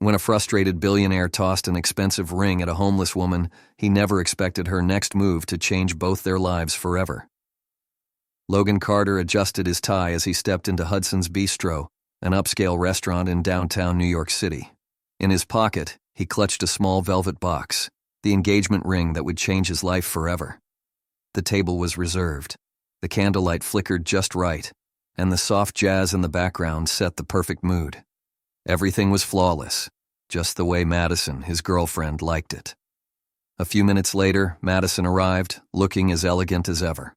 When a frustrated billionaire tossed an expensive ring at a homeless woman, he never expected her next move to change both their lives forever. Logan Carter adjusted his tie as he stepped into Hudson's Bistro, an upscale restaurant in downtown New York City. In his pocket, he clutched a small velvet box, the engagement ring that would change his life forever. The table was reserved. The candlelight flickered just right, and the soft jazz in the background set the perfect mood. Everything was flawless, just the way Madison, his girlfriend, liked it. A few minutes later, Madison arrived, looking as elegant as ever.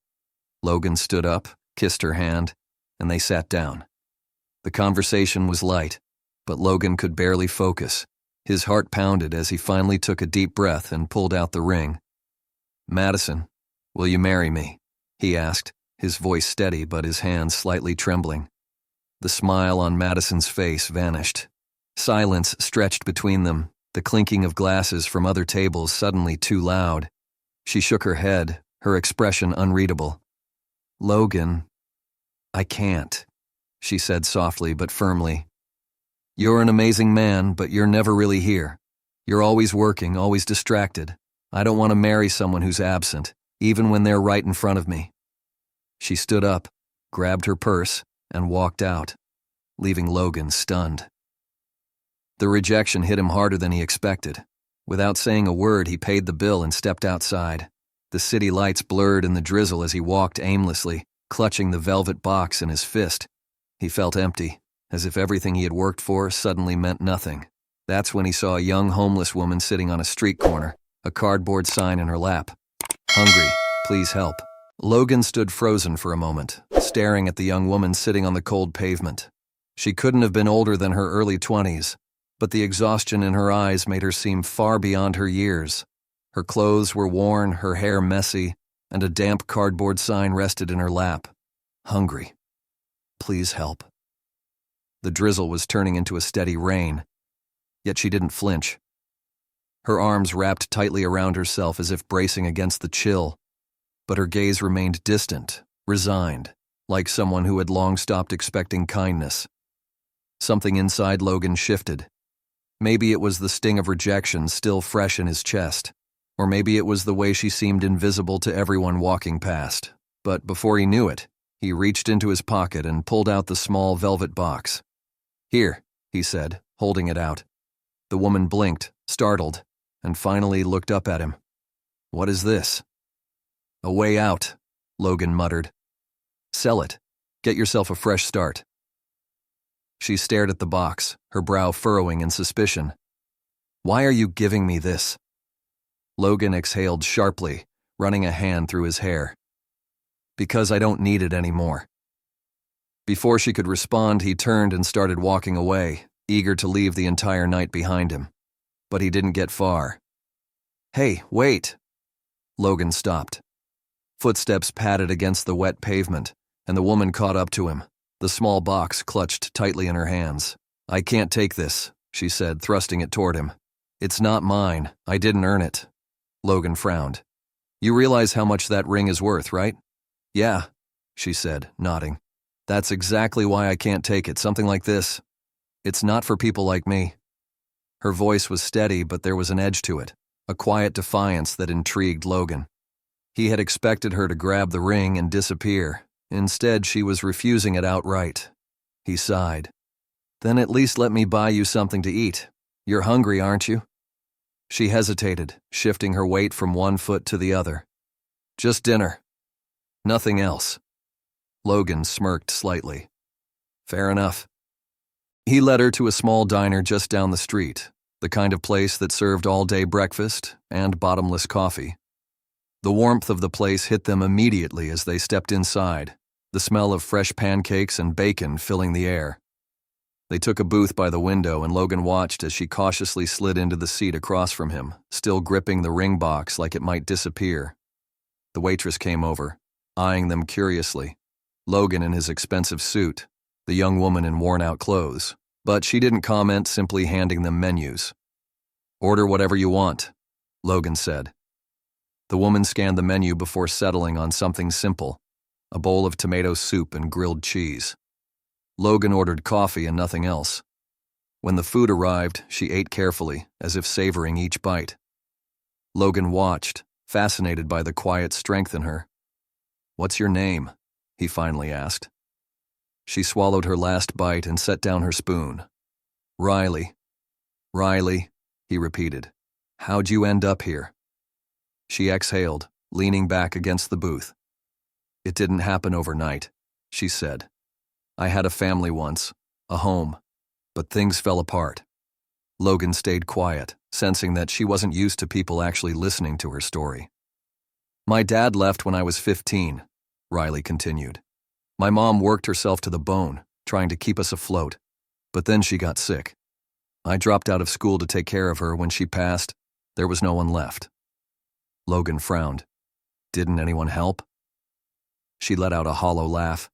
Logan stood up, kissed her hand, and they sat down. The conversation was light, but Logan could barely focus. His heart pounded as he finally took a deep breath and pulled out the ring. "Madison, will you marry me?" he asked, his voice steady but his hands slightly trembling. The smile on Madison's face vanished. Silence stretched between them, the clinking of glasses from other tables suddenly too loud. She shook her head, her expression unreadable. "Logan, I can't," she said softly but firmly. "You're an amazing man, but you're never really here. You're always working, always distracted. I don't want to marry someone who's absent, even when they're right in front of me." She stood up, grabbed her purse, and walked out, leaving Logan stunned. The rejection hit him harder than he expected. Without saying a word, he paid the bill and stepped outside. The city lights blurred in the drizzle as he walked aimlessly, clutching the velvet box in his fist. He felt empty, as if everything he had worked for suddenly meant nothing. That's when he saw a young homeless woman sitting on a street corner, a cardboard sign in her lap. "Hungry, please help." Logan stood frozen for a moment, staring at the young woman sitting on the cold pavement. She couldn't have been older than her early 20s, but the exhaustion in her eyes made her seem far beyond her years. Her clothes were worn, her hair messy, and a damp cardboard sign rested in her lap. "Hungry. Please help." The drizzle was turning into a steady rain, yet she didn't flinch. Her arms wrapped tightly around herself as if bracing against the chill, but her gaze remained distant, resigned, like someone who had long stopped expecting kindness. Something inside Logan shifted. Maybe it was the sting of rejection still fresh in his chest, or maybe it was the way she seemed invisible to everyone walking past. But before he knew it, he reached into his pocket and pulled out the small velvet box. "Here," he said, holding it out. The woman blinked, startled, and finally looked up at him. "What is this?" "A way out," Logan muttered. "Sell it. Get yourself a fresh start." She stared at the box, her brow furrowing in suspicion. "Why are you giving me this?" Logan exhaled sharply, running a hand through his hair. "Because I don't need it anymore." Before she could respond, he turned and started walking away, eager to leave the entire night behind him. But he didn't get far. "Hey, wait!" Logan stopped. Footsteps padded against the wet pavement, and the woman caught up to him, the small box clutched tightly in her hands. "I can't take this," she said, thrusting it toward him. "It's not mine. I didn't earn it." Logan frowned. "You realize how much that ring is worth, right?" "Yeah," she said, nodding. "That's exactly why I can't take it, something like this. It's not for people like me." Her voice was steady, but there was an edge to it, a quiet defiance that intrigued Logan. He had expected her to grab the ring and disappear. Instead, she was refusing it outright. He sighed. "Then at least let me buy you something to eat. You're hungry, aren't you?" She hesitated, shifting her weight from one foot to the other. "Just dinner. Nothing else." Logan smirked slightly. "Fair enough." He led her to a small diner just down the street, the kind of place that served all-day breakfast and bottomless coffee. The warmth of the place hit them immediately as they stepped inside, the smell of fresh pancakes and bacon filling the air. They took a booth by the window and Logan watched as she cautiously slid into the seat across from him, still gripping the ring box like it might disappear. The waitress came over, eyeing them curiously. Logan in his expensive suit, the young woman in worn-out clothes, but she didn't comment, simply handing them menus. "Order whatever you want," Logan said. The woman scanned the menu before settling on something simple, a bowl of tomato soup and grilled cheese. Logan ordered coffee and nothing else. When the food arrived, she ate carefully, as if savoring each bite. Logan watched, fascinated by the quiet strength in her. "What's your name?" he finally asked. She swallowed her last bite and set down her spoon. "Riley." "Riley," he repeated. "How'd you end up here?" She exhaled, leaning back against the booth. "It didn't happen overnight," she said. "I had a family once, a home, but things fell apart." Logan stayed quiet, sensing that she wasn't used to people actually listening to her story. "My dad left when I was 15, Riley continued. "My mom worked herself to the bone, trying to keep us afloat, but then she got sick. I dropped out of school to take care of her. When she passed, there was no one left." Logan frowned. "Didn't anyone help?" She let out a hollow laugh.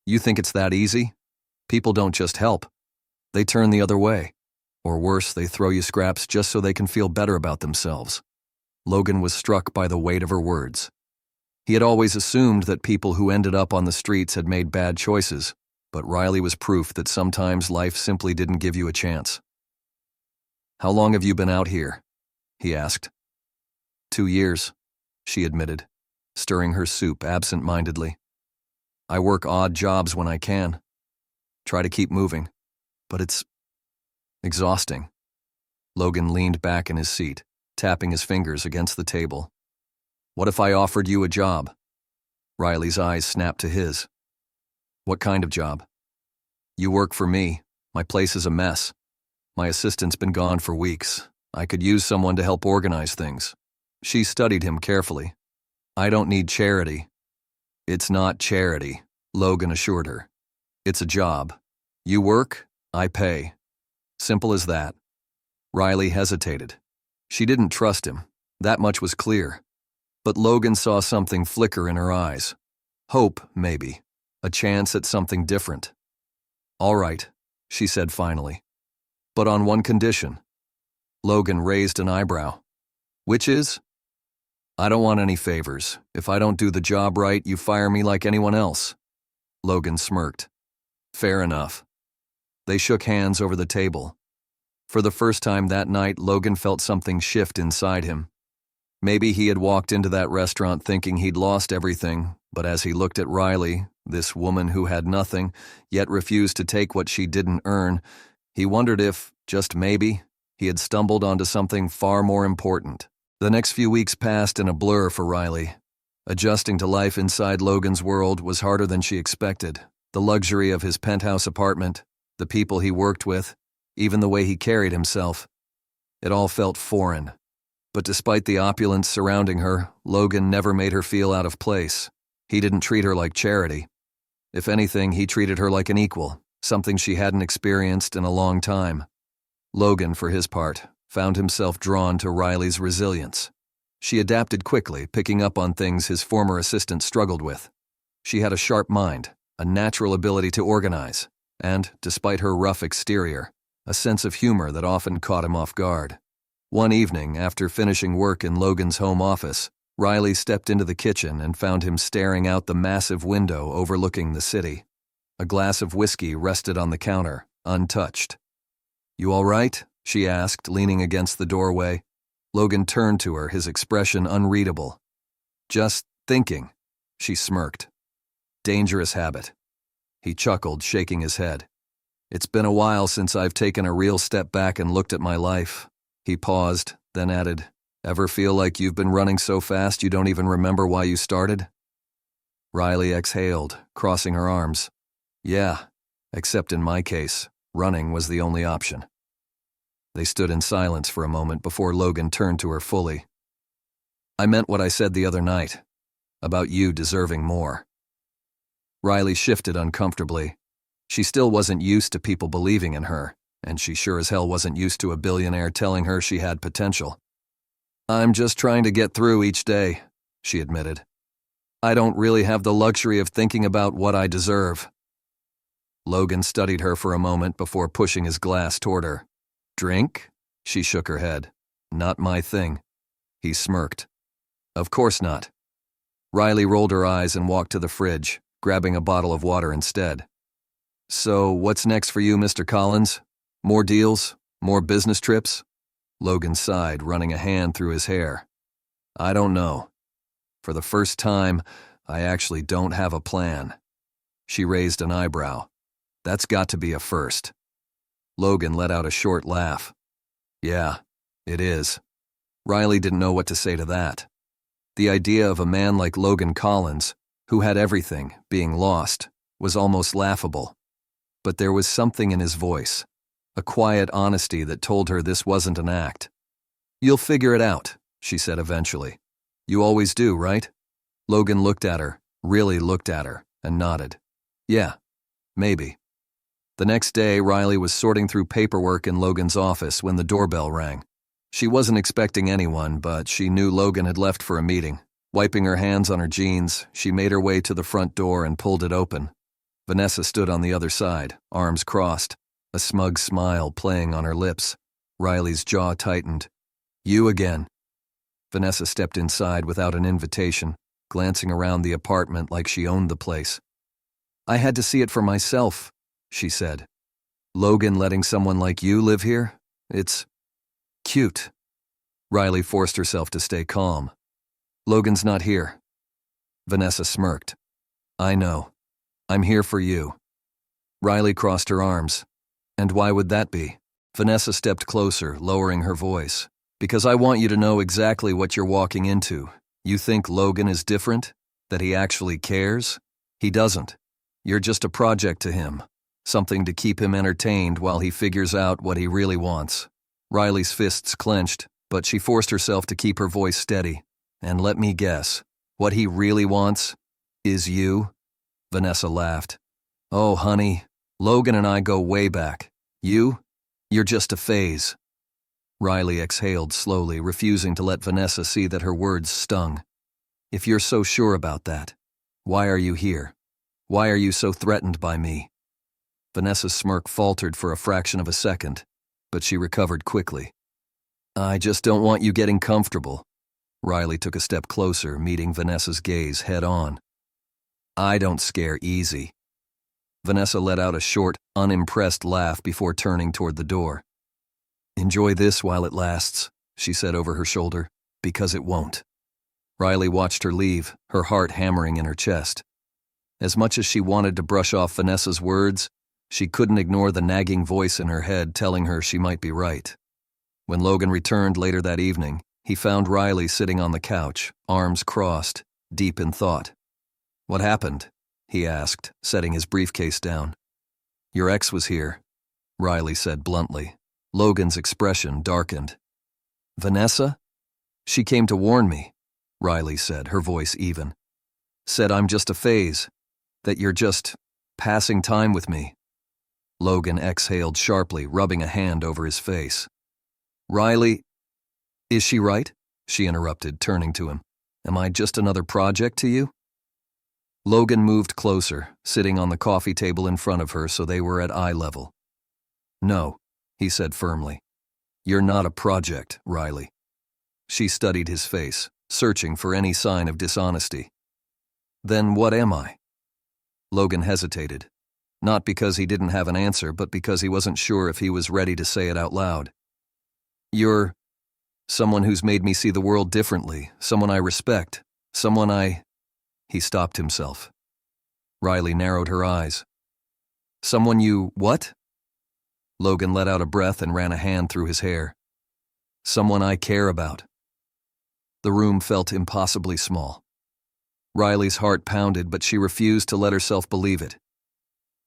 "You think it's that easy? People don't just help. They turn the other way. Or worse, they throw you scraps just so they can feel better about themselves." Logan was struck by the weight of her words. He had always assumed that people who ended up on the streets had made bad choices, but Riley was proof that sometimes life simply didn't give you a chance. "How long have you been out here?" he asked. 2 years, she admitted, stirring her soup absent-mindedly. "I work odd jobs when I can. Try to keep moving, but it's exhausting." Logan leaned back in his seat, tapping his fingers against the table. "What if I offered you a job?" Riley's eyes snapped to his. "What kind of job?" "You work for me. My place is a mess. My assistant's been gone for weeks. I could use someone to help organize things." She studied him carefully. "I don't need charity." "It's not charity," Logan assured her. "It's a job. You work, I pay. Simple as that." Riley hesitated. She didn't trust him. That much was clear. But Logan saw something flicker in her eyes. Hope, maybe. A chance at something different. "All right," she said finally. "But on one condition." Logan raised an eyebrow. "Which is?" "I don't want any favors. If I don't do the job right, you fire me like anyone else." Logan smirked. "Fair enough." They shook hands over the table. For the first time that night, Logan felt something shift inside him. Maybe he had walked into that restaurant thinking he'd lost everything, but as he looked at Riley, this woman who had nothing, yet refused to take what she didn't earn, he wondered if, just maybe, he had stumbled onto something far more important. The next few weeks passed in a blur for Riley. Adjusting to life inside Logan's world was harder than she expected. The luxury of his penthouse apartment, the people he worked with, even the way he carried himself. It all felt foreign. But despite the opulence surrounding her, Logan never made her feel out of place. He didn't treat her like charity. If anything, he treated her like an equal, something she hadn't experienced in a long time. Logan, for his part, found himself drawn to Riley's resilience. She adapted quickly, picking up on things his former assistant struggled with. She had a sharp mind, a natural ability to organize, and, despite her rough exterior, a sense of humor that often caught him off guard. One evening, after finishing work in Logan's home office, Riley stepped into the kitchen and found him staring out the massive window overlooking the city. A glass of whiskey rested on the counter, untouched. "You all right?" she asked, leaning against the doorway. Logan turned to her, his expression unreadable. "Just thinking," she smirked. "Dangerous habit." He chuckled, shaking his head. "It's been a while since I've taken a real step back and looked at my life." He paused, then added, "Ever feel like you've been running so fast you don't even remember why you started?" Riley exhaled, crossing her arms. "Yeah, except in my case, running was the only option." They stood in silence for a moment before Logan turned to her fully. "I meant what I said the other night, about you deserving more." Riley shifted uncomfortably. She still wasn't used to people believing in her, and she sure as hell wasn't used to a billionaire telling her she had potential. "I'm just trying to get through each day," she admitted. "I don't really have the luxury of thinking about what I deserve." Logan studied her for a moment before pushing his glass toward her. "Drink?" She shook her head. "Not my thing." He smirked. "Of course not." Riley rolled her eyes and walked to the fridge, grabbing a bottle of water instead. "So, what's next for you, Mr. Collins? More deals? More business trips? Logan sighed, running a hand through his hair. I don't know. For the first time, I actually don't have a plan. She raised an eyebrow. That's got to be a first. Logan let out a short laugh. Yeah, it is. Riley didn't know what to say to that. The idea of a man like Logan Collins, who had everything, being lost, was almost laughable. But there was something in his voice, a quiet honesty that told her this wasn't an act. You'll figure it out, she said eventually. You always do, right? Logan looked at her, really looked at her, and nodded. Yeah, maybe. The next day, Riley was sorting through paperwork in Logan's office when the doorbell rang. She wasn't expecting anyone, but she knew Logan had left for a meeting. Wiping her hands on her jeans, she made her way to the front door and pulled it open. Vanessa stood on the other side, arms crossed, a smug smile playing on her lips. Riley's jaw tightened. You again. Vanessa stepped inside without an invitation, glancing around the apartment like she owned the place. I had to see it for myself, she said. Logan letting someone like you live here? It's cute. Riley forced herself to stay calm. Logan's not here. Vanessa smirked. I know. I'm here for you. Riley crossed her arms. And why would that be? Vanessa stepped closer, lowering her voice. Because I want you to know exactly what you're walking into. You think Logan is different? That he actually cares? He doesn't. You're just a project to him. Something to keep him entertained while he figures out what he really wants. Riley's fists clenched, but she forced herself to keep her voice steady. And let me guess, what he really wants is you? Vanessa laughed. Oh, honey, Logan and I go way back. You're just a phase. Riley exhaled slowly, refusing to let Vanessa see that her words stung. If you're so sure about that, why are you here? Why are you so threatened by me? Vanessa's smirk faltered for a fraction of a second, but she recovered quickly. I just don't want you getting comfortable. Riley took a step closer, meeting Vanessa's gaze head on. I don't scare easy. Vanessa let out a short, unimpressed laugh before turning toward the door. Enjoy this while it lasts, she said over her shoulder, because it won't. Riley watched her leave, her heart hammering in her chest. As much as she wanted to brush off Vanessa's words, she couldn't ignore the nagging voice in her head telling her she might be right. When Logan returned later that evening, he found Riley sitting on the couch, arms crossed, deep in thought. What happened? He asked, setting his briefcase down. Your ex was here, Riley said bluntly. Logan's expression darkened. Vanessa? She came to warn me, Riley said, her voice even. Said I'm just a phase, that you're just passing time with me. Logan exhaled sharply, rubbing a hand over his face. Riley, is she right? She interrupted, turning to him. Am I just another project to you? Logan moved closer, sitting on the coffee table in front of her so they were at eye level. No, he said firmly. You're not a project, Riley. She studied his face, searching for any sign of dishonesty. Then what am I? Logan hesitated, not because he didn't have an answer, but because he wasn't sure if he was ready to say it out loud. You're someone who's made me see the world differently, someone I respect, someone I... He stopped himself. Riley narrowed her eyes. Someone you what? Logan let out a breath and ran a hand through his hair. Someone I care about. The room felt impossibly small. Riley's heart pounded, but she refused to let herself believe it.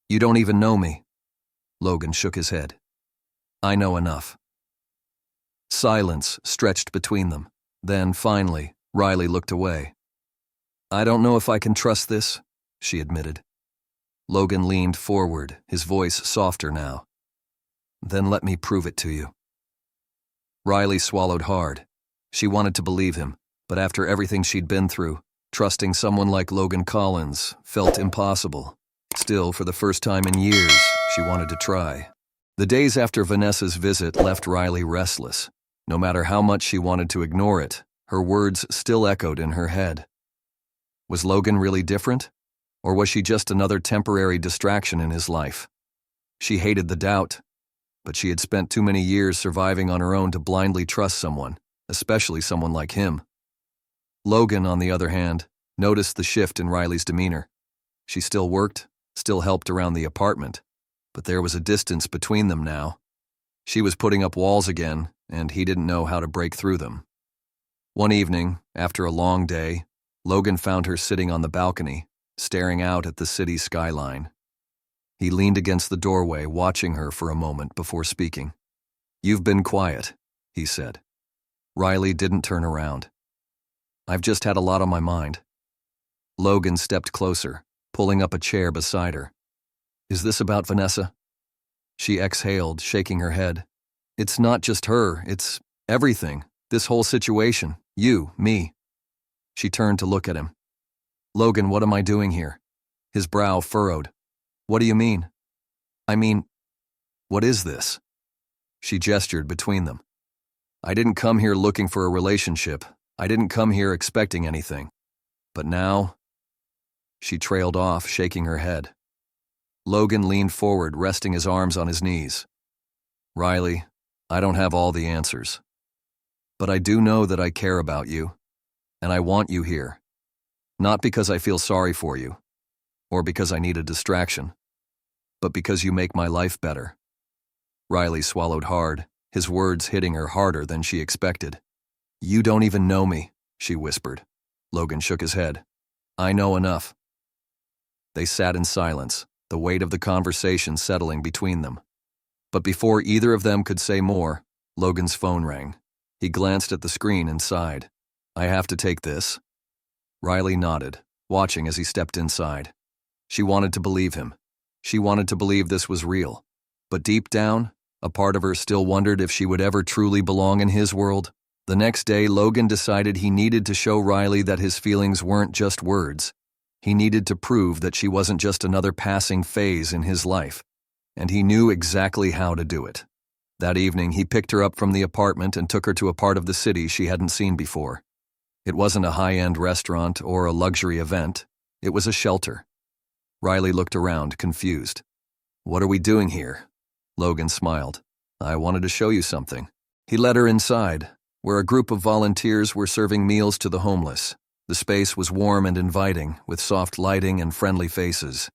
You don't even know me. Logan shook his head. I know enough. Silence stretched between them. Then, finally, Riley looked away. I don't know if I can trust this, she admitted. Logan leaned forward, his voice softer now. Then let me prove it to you. Riley swallowed hard. She wanted to believe him, but after everything she'd been through, trusting someone like Logan Collins felt impossible. Still, for the first time in years, she wanted to try. The days after Vanessa's visit left Riley restless. No matter how much she wanted to ignore it, her words still echoed in her head. Was Logan really different? Or was she just another temporary distraction in his life? She hated the doubt, but she had spent too many years surviving on her own to blindly trust someone, especially someone like him. Logan, on the other hand, noticed the shift in Riley's demeanor. She still worked, still helped around the apartment, but there was a distance between them now. She was putting up walls again, and he didn't know how to break through them. One evening, after a long day, Logan found her sitting on the balcony, staring out at the city skyline. He leaned against the doorway, watching her for a moment before speaking. "You've been quiet," he said. Riley didn't turn around. "I've just had a lot on my mind." Logan stepped closer, pulling up a chair beside her. "Is this about Vanessa?" She exhaled, shaking her head. "It's not just her, it's everything. This whole situation. You, me." She turned to look at him. "Logan, what am I doing here?" His brow furrowed. "What do you mean?" "I mean, what is this?" She gestured between them. "I didn't come here looking for a relationship. I didn't come here expecting anything. But now—" She trailed off, shaking her head. Logan leaned forward, resting his arms on his knees. "Riley, I don't have all the answers. But I do know that I care about you, and I want you here. Not because I feel sorry for you, or because I need a distraction, but because you make my life better." Riley swallowed hard, his words hitting her harder than she expected. "You don't even know me," she whispered. Logan shook his head. "I know enough." They sat in silence, the weight of the conversation settling between them. But before either of them could say more, Logan's phone rang. He glanced at the screen and sighed. "I have to take this." Riley nodded, watching as he stepped inside. She wanted to believe him. She wanted to believe this was real. But deep down, a part of her still wondered if she would ever truly belong in his world. The next day, Logan decided he needed to show Riley that his feelings weren't just words. He needed to prove that she wasn't just another passing phase in his life, and he knew exactly how to do it. That evening, he picked her up from the apartment and took her to a part of the city she hadn't seen before. It wasn't a high-end restaurant or a luxury event. It was a shelter. Riley looked around, confused. "What are we doing here?" Logan smiled. "I wanted to show you something." He led her inside, where a group of volunteers were serving meals to the homeless. The space was warm and inviting, with soft lighting and friendly faces.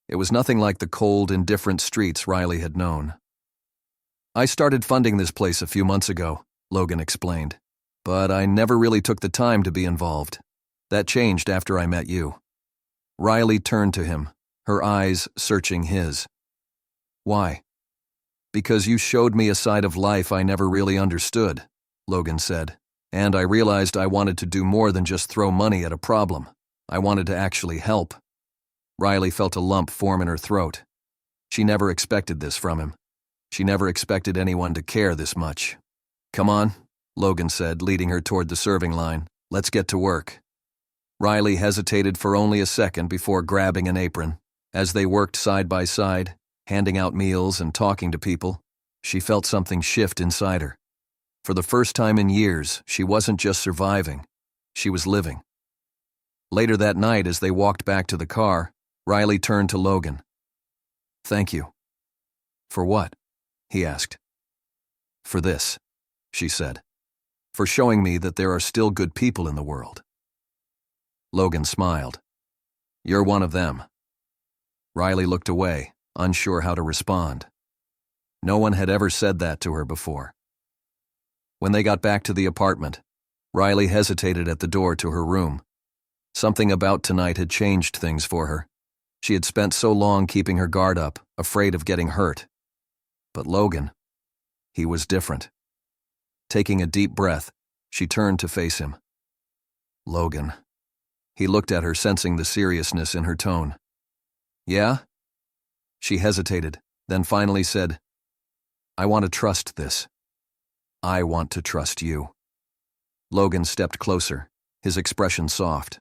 It was nothing like the cold, indifferent streets Riley had known. "I started funding this place a few months ago," Logan explained. "But I never really took the time to be involved. That changed after I met you." Riley turned to him, her eyes searching his. "Why?" "Because you showed me a side of life I never really understood," Logan said. "And I realized I wanted to do more than just throw money at a problem. I wanted to actually help." Riley felt a lump form in her throat. She never expected this from him. She never expected anyone to care this much. "Come on," Logan said, leading her toward the serving line. "Let's get to work." Riley hesitated for only a second before grabbing an apron. As they worked side by side, handing out meals and talking to people, she felt something shift inside her. For the first time in years, she wasn't just surviving, she was living. Later that night, as they walked back to the car, Riley turned to Logan. "Thank you." "For what?" he asked. "For this," she said. "For showing me that there are still good people in the world." Logan smiled. "You're one of them." Riley looked away, unsure how to respond. No one had ever said that to her before. When they got back to the apartment, Riley hesitated at the door to her room. Something about tonight had changed things for her. She had spent so long keeping her guard up, afraid of getting hurt. But Logan, he was different. Taking a deep breath, she turned to face him. "Logan." He looked at her, sensing the seriousness in her tone. "Yeah?" She hesitated, then finally said, "I want to trust this. I want to trust you." Logan stepped closer, his expression soft.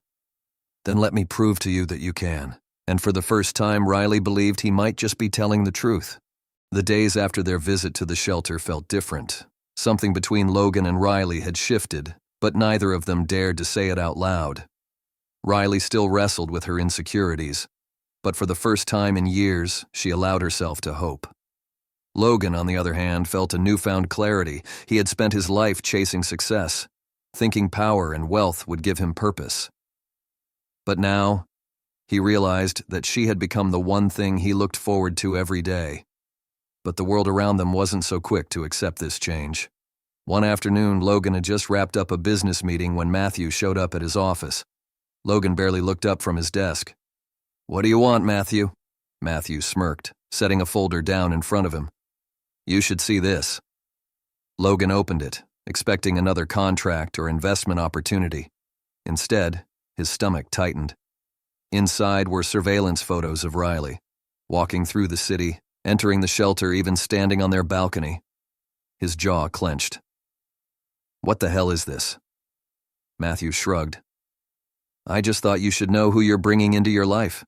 "Then let me prove to you that you can." And for the first time, Riley believed he might just be telling the truth. The days after their visit to the shelter felt different. Something between Logan and Riley had shifted, but neither of them dared to say it out loud. Riley still wrestled with her insecurities, but for the first time in years, she allowed herself to hope. Logan, on the other hand, felt a newfound clarity. He had spent his life chasing success, thinking power and wealth would give him purpose. But now, he realized that she had become the one thing he looked forward to every day. But the world around them wasn't so quick to accept this change. One afternoon, Logan had just wrapped up a business meeting when Matthew showed up at his office. Logan barely looked up from his desk. "What do you want, Matthew?" Matthew smirked, setting a folder down in front of him. "You should see this." Logan opened it, expecting another contract or investment opportunity. Instead, his stomach tightened. Inside were surveillance photos of Riley, walking through the city, entering the shelter, even standing on their balcony. His jaw clenched. "What the hell is this?" Matthew shrugged. "I just thought you should know who you're bringing into your life.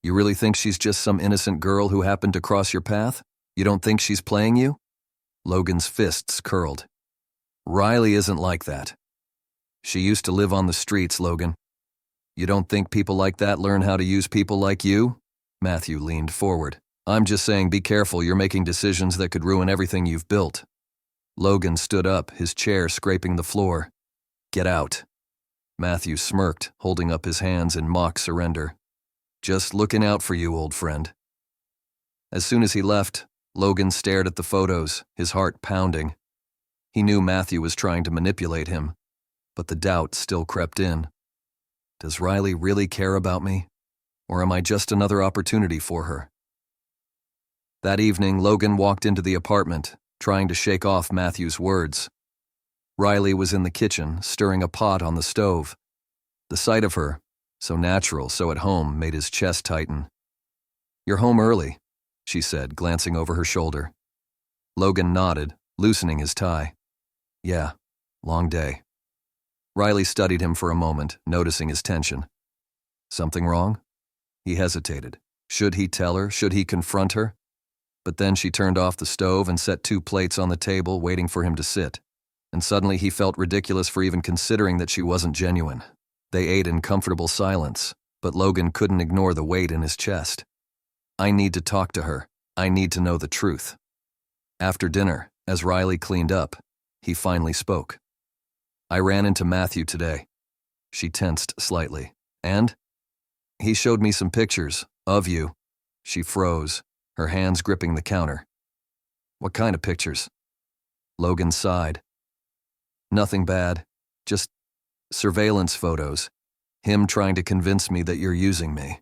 You really think she's just some innocent girl who happened to cross your path? You don't think she's playing you?" Logan's fists curled. "Riley isn't like that. She used to live on the streets, Logan. You don't think people like that learn how to use people like you?" Matthew leaned forward. "I'm just saying, be careful. You're making decisions that could ruin everything you've built." Logan stood up, his chair scraping the floor. "Get out." Matthew smirked, holding up his hands in mock surrender. "Just looking out for you, old friend." As soon as he left, Logan stared at the photos, his heart pounding. He knew Matthew was trying to manipulate him, but the doubt still crept in. Does Riley really care about me? Or am I just another opportunity for her? That evening, Logan walked into the apartment, trying to shake off Matthew's words. Riley was in the kitchen, stirring a pot on the stove. The sight of her, so natural, so at home, made his chest tighten. "You're home early," she said, glancing over her shoulder. Logan nodded, loosening his tie. "Yeah, long day." Riley studied him for a moment, noticing his tension. "Something wrong?" He hesitated. Should he tell her? Should he confront her? But then she turned off the stove and set 2 plates on the table, waiting for him to sit. And suddenly he felt ridiculous for even considering that she wasn't genuine. They ate in comfortable silence, but Logan couldn't ignore the weight in his chest. "I need to talk to her. I need to know the truth." After dinner, as Riley cleaned up, he finally spoke. "I ran into Matthew today." She tensed slightly. "And?" "He showed me some pictures of you." She froze, her hands gripping the counter. "What kind of pictures?" Logan sighed. "Nothing bad, just surveillance photos. Him trying to convince me that you're using me."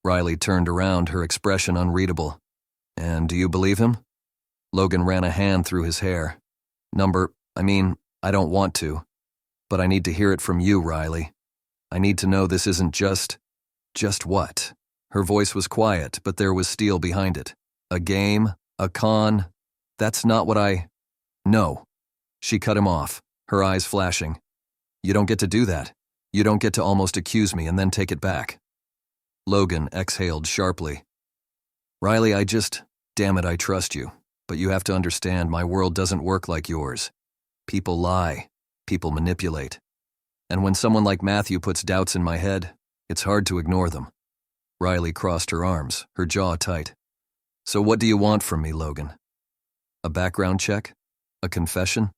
Riley turned around, her expression unreadable. "And do you believe him?" Logan ran a hand through his hair. I don't want to, but I need to hear it from you, Riley. I need to know this isn't just what?" Her voice was quiet, but there was steel behind it. "A game? A con? That's not what No." She cut him off, her eyes flashing. "You don't get to do that. You don't get to almost accuse me and then take it back." Logan exhaled sharply. "Riley, damn it, I trust you. But you have to understand, my world doesn't work like yours. People lie. People manipulate. And when someone like Matthew puts doubts in my head, it's hard to ignore them." Riley crossed her arms, her jaw tight. "So what do you want from me, Logan? A background check? A confession?"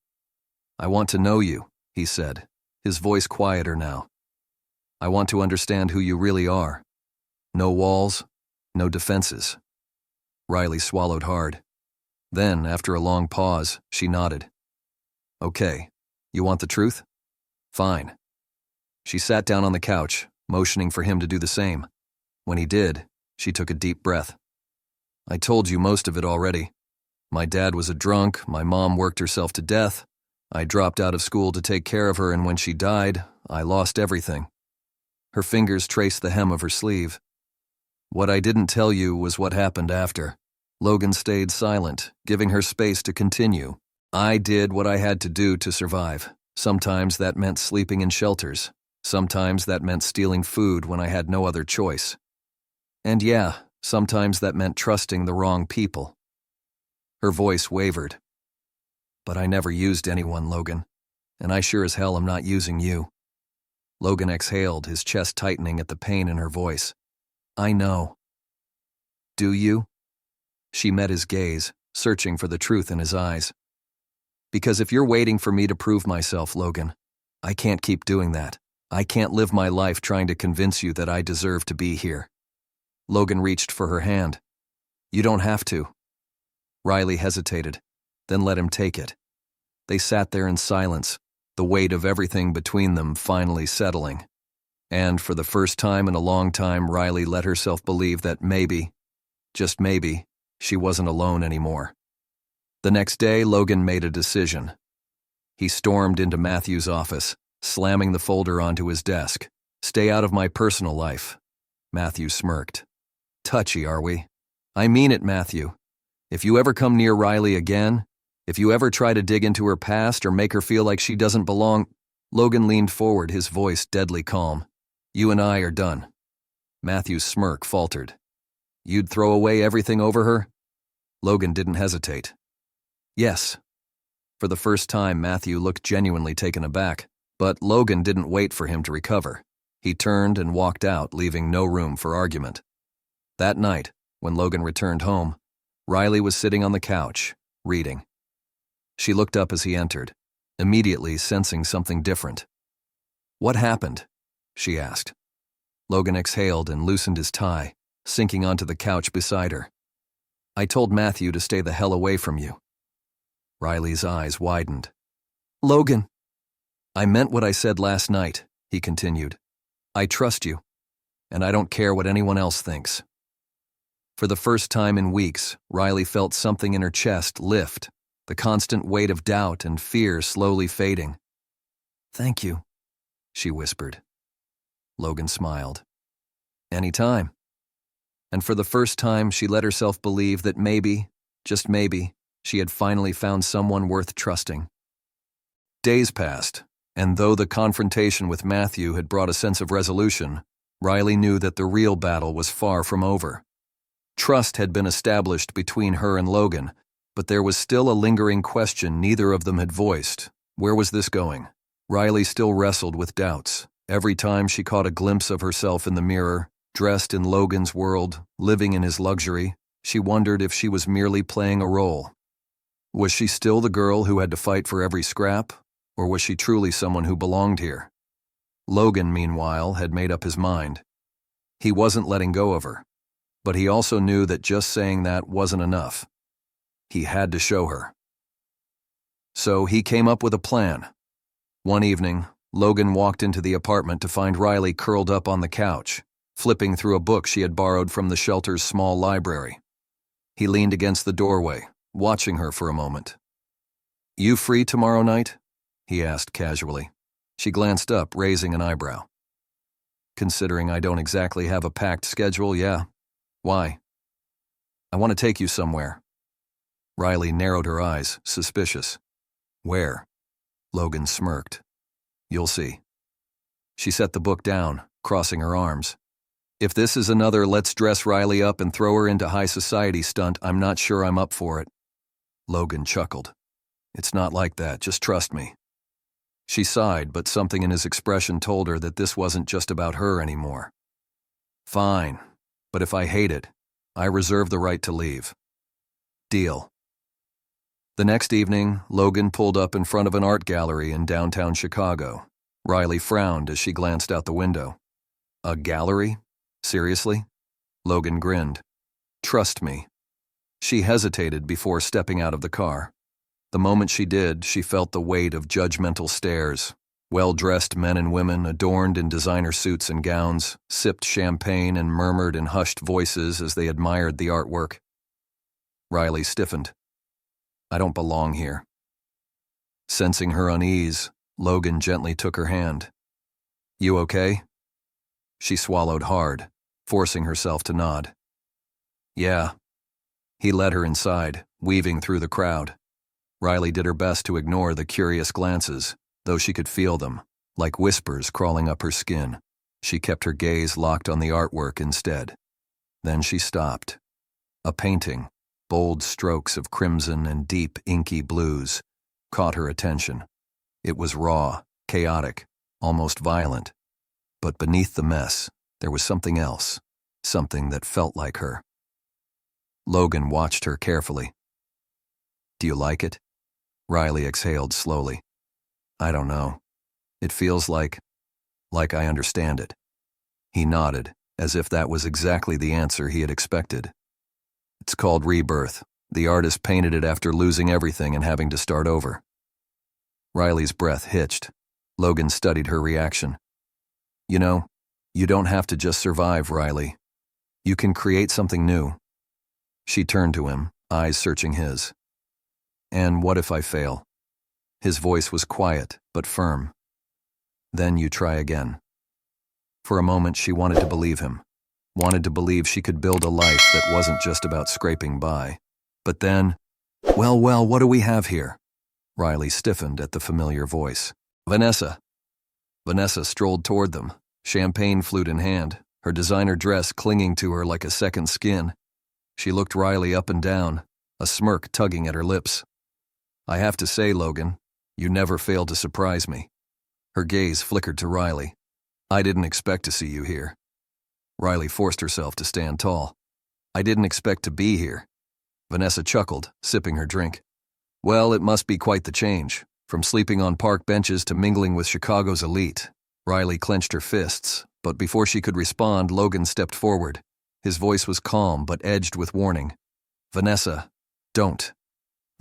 "I want to know you," he said, his voice quieter now. "I want to understand who you really are. No walls, no defenses." Riley swallowed hard. Then, after a long pause, she nodded. "Okay, you want the truth? Fine." She sat down on the couch, motioning for him to do the same. When he did, she took a deep breath. "I told you most of it already. My dad was a drunk, my mom worked herself to death, I dropped out of school to take care of her, and when she died, I lost everything." Her fingers traced the hem of her sleeve. "What I didn't tell you was what happened after." Logan stayed silent, giving her space to continue. "I did what I had to do to survive. Sometimes that meant sleeping in shelters. Sometimes that meant stealing food when I had no other choice. And yeah, sometimes that meant trusting the wrong people." Her voice wavered. "But I never used anyone, Logan. And I sure as hell am not using you." Logan exhaled, his chest tightening at the pain in her voice. "I know." "Do you?" She met his gaze, searching for the truth in his eyes. Because if you're waiting for me to prove myself, Logan, I can't keep doing that. I can't live my life trying to convince you that I deserve to be here. Logan reached for her hand. You don't have to. Riley hesitated, then let him take it. They sat there in silence, the weight of everything between them finally settling. And for the first time in a long time, Riley let herself believe that maybe, just maybe, she wasn't alone anymore. The next day, Logan made a decision. He stormed into Matthew's office, slamming the folder onto his desk. Stay out of my personal life. Matthew smirked. Touchy, are we? I mean it, Matthew. If you ever come near Riley again, if you ever try to dig into her past or make her feel like she doesn't belong, Logan leaned forward, his voice deadly calm. You and I are done. Matthew's smirk faltered. You'd throw away everything over her? Logan didn't hesitate. Yes. For the first time, Matthew looked genuinely taken aback, but Logan didn't wait for him to recover. He turned and walked out, leaving no room for argument. That night, when Logan returned home, Riley was sitting on the couch, reading. She looked up as he entered, immediately sensing something different. What happened? She asked. Logan exhaled and loosened his tie, sinking onto the couch beside her. I told Matthew to stay the hell away from you. Riley's eyes widened. Logan! I meant what I said last night, he continued. I trust you, and I don't care what anyone else thinks. For the first time in weeks, Riley felt something in her chest lift, the constant weight of doubt and fear slowly fading. Thank you, she whispered. Logan smiled. Anytime. And for the first time, she let herself believe that maybe, just maybe, she had finally found someone worth trusting. Days passed, and though the confrontation with Matthew had brought a sense of resolution, Riley knew that the real battle was far from over. Trust had been established between her and Logan, but there was still a lingering question neither of them had voiced. Where was this going? Riley still wrestled with doubts. Every time she caught a glimpse of herself in the mirror, dressed in Logan's world, living in his luxury, she wondered if she was merely playing a role. Was she still the girl who had to fight for every scrap, or was she truly someone who belonged here? Logan, meanwhile, had made up his mind. He wasn't letting go of her, but he also knew that just saying that wasn't enough. He had to show her. So he came up with a plan. One evening, Logan walked into the apartment to find Riley curled up on the couch, flipping through a book she had borrowed from the shelter's small library. He leaned against the doorway, watching her for a moment. You free tomorrow night? He asked casually. She glanced up, raising an eyebrow. Considering I don't exactly have a packed schedule, yeah. Why? I want to take you somewhere. Riley narrowed her eyes, suspicious. Where? Logan smirked. You'll see. She set the book down, crossing her arms. If this is another let's dress Riley up and throw her into high society stunt, I'm not sure I'm up for it. Logan chuckled. It's not like that, just trust me. She sighed, but something in his expression told her that this wasn't just about her anymore. Fine, but if I hate it, I reserve the right to leave. Deal. The next evening, Logan pulled up in front of an art gallery in downtown Chicago. Riley frowned as she glanced out the window. A gallery? Seriously? Logan grinned. Trust me. She hesitated before stepping out of the car. The moment she did, she felt the weight of judgmental stares. Well-dressed men and women, adorned in designer suits and gowns, sipped champagne and murmured in hushed voices as they admired the artwork. Riley stiffened. I don't belong here. Sensing her unease, Logan gently took her hand. You okay? She swallowed hard, forcing herself to nod. Yeah. He led her inside, weaving through the crowd. Riley did her best to ignore the curious glances, though she could feel them, like whispers crawling up her skin. She kept her gaze locked on the artwork instead. Then she stopped. A painting, bold strokes of crimson and deep inky blues, caught her attention. It was raw, chaotic, almost violent. But beneath the mess, there was something else, something that felt like her. Logan watched her carefully. Do you like it? Riley exhaled slowly. I don't know. It feels like I understand it. He nodded, as if that was exactly the answer he had expected. It's called rebirth. The artist painted it after losing everything and having to start over. Riley's breath hitched. Logan studied her reaction. You know, you don't have to just survive, Riley. You can create something new. She turned to him, eyes searching his. And what if I fail? His voice was quiet, but firm. Then you try again. For a moment, she wanted to believe him. Wanted to believe she could build a life that wasn't just about scraping by. But then, well, what do we have here? Riley stiffened at the familiar voice. Vanessa. Vanessa strolled toward them, champagne flute in hand, her designer dress clinging to her like a second skin. She looked Riley up and down, a smirk tugging at her lips. I have to say, Logan, you never fail to surprise me. Her gaze flickered to Riley. I didn't expect to see you here. Riley forced herself to stand tall. I didn't expect to be here. Vanessa chuckled, sipping her drink. Well, it must be quite the change. From sleeping on park benches to mingling with Chicago's elite. Riley clenched her fists, but before she could respond, Logan stepped forward. His voice was calm but edged with warning. Vanessa, don't.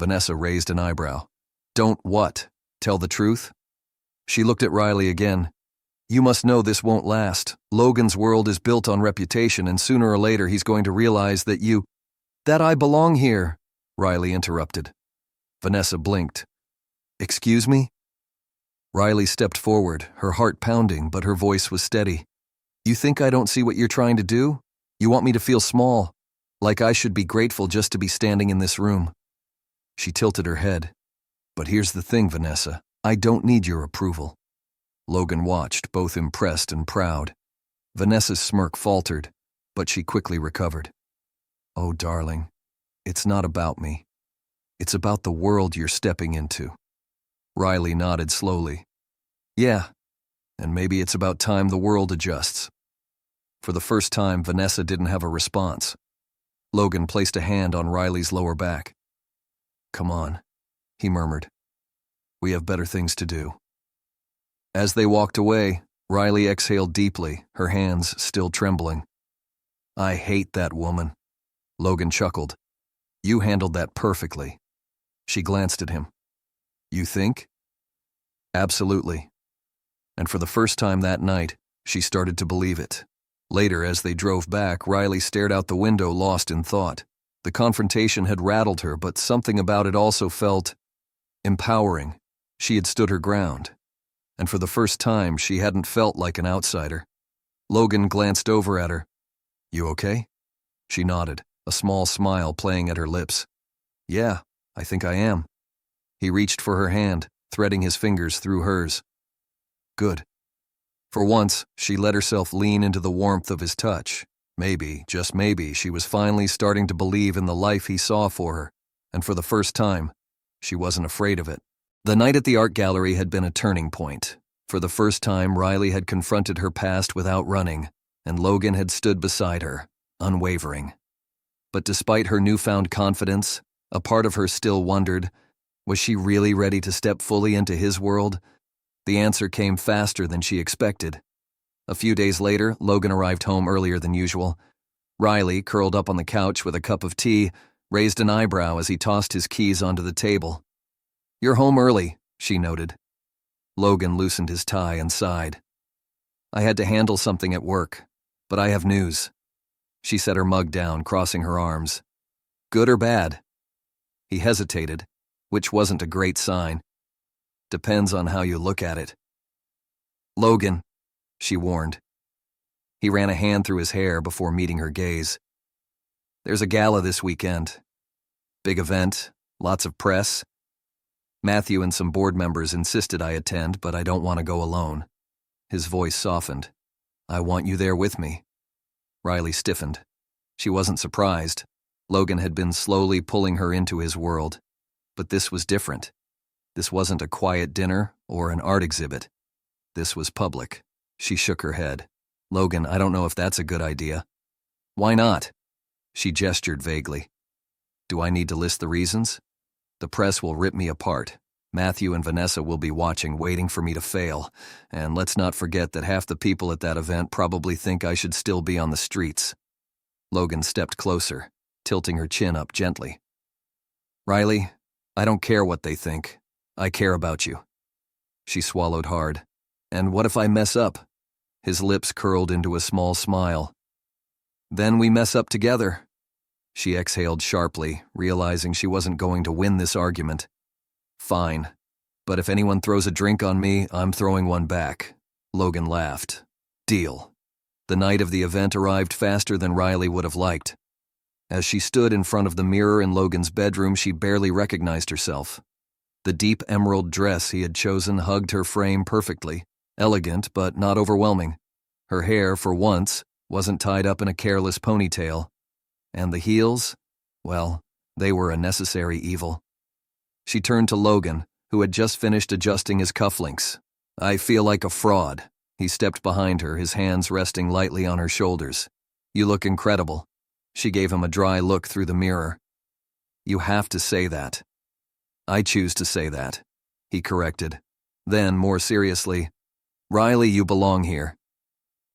Vanessa raised an eyebrow. Don't what? Tell the truth? She looked at Riley again. You must know this won't last. Logan's world is built on reputation, and sooner or later he's going to realize that I belong here, Riley interrupted. Vanessa blinked. Excuse me? Riley stepped forward, her heart pounding, but her voice was steady. You think I don't see what you're trying to do? You want me to feel small, like I should be grateful just to be standing in this room. She tilted her head. But here's the thing, Vanessa. I don't need your approval. Logan watched, both impressed and proud. Vanessa's smirk faltered, but she quickly recovered. Oh, darling, it's not about me. It's about the world you're stepping into. Riley nodded slowly. Yeah, and maybe it's about time the world adjusts. For the first time, Vanessa didn't have a response. Logan placed a hand on Riley's lower back. Come on, he murmured. We have better things to do. As they walked away, Riley exhaled deeply, her hands still trembling. I hate that woman. Logan chuckled. You handled that perfectly. She glanced at him. You think? Absolutely. And for the first time that night, she started to believe it. Later, as they drove back, Riley stared out the window, lost in thought. The confrontation had rattled her, but something about it also felt empowering. She had stood her ground. And for the first time, she hadn't felt like an outsider. Logan glanced over at her. You okay? She nodded, a small smile playing at her lips. Yeah, I think I am. He reached for her hand, threading his fingers through hers. Good. For once, she let herself lean into the warmth of his touch. Maybe, just maybe, she was finally starting to believe in the life he saw for her. And for the first time, she wasn't afraid of it. The night at the art gallery had been a turning point. For the first time, Riley had confronted her past without running, and Logan had stood beside her, unwavering. But despite her newfound confidence, a part of her still wondered, was she really ready to step fully into his world? The answer came faster than she expected. A few days later, Logan arrived home earlier than usual. Riley, curled up on the couch with a cup of tea, raised an eyebrow as he tossed his keys onto the table. You're home early, she noted. Logan loosened his tie and sighed. I had to handle something at work, but I have news. She set her mug down, crossing her arms. Good or bad? He hesitated, which wasn't a great sign. Depends on how you look at it. Logan, she warned. He ran a hand through his hair before meeting her gaze. There's a gala this weekend. Big event, lots of press. Matthew and some board members insisted I attend, but I don't want to go alone. His voice softened. I want you there with me. Riley stiffened. She wasn't surprised. Logan had been slowly pulling her into his world. But this was different. This wasn't a quiet dinner or an art exhibit. This was public. She shook her head. Logan, I don't know if that's a good idea. Why not? She gestured vaguely. Do I need to list the reasons? The press will rip me apart. Matthew and Vanessa will be watching, waiting for me to fail. And let's not forget that half the people at that event probably think I should still be on the streets. Logan stepped closer, tilting her chin up gently. Riley, I don't care what they think. I care about you. She swallowed hard. And what if I mess up? His lips curled into a small smile. Then we mess up together. She exhaled sharply, realizing she wasn't going to win this argument. Fine. But if anyone throws a drink on me, I'm throwing one back. Logan laughed. Deal. The night of the event arrived faster than Riley would have liked. As she stood in front of the mirror in Logan's bedroom, she barely recognized herself. The deep emerald dress he had chosen hugged her frame perfectly, elegant but not overwhelming. Her hair, for once, wasn't tied up in a careless ponytail. And the heels? Well, they were a necessary evil. She turned to Logan, who had just finished adjusting his cufflinks. I feel like a fraud. He stepped behind her, his hands resting lightly on her shoulders. You look incredible. She gave him a dry look through the mirror. You have to say that. I choose to say that, he corrected. Then, more seriously, Riley, you belong here.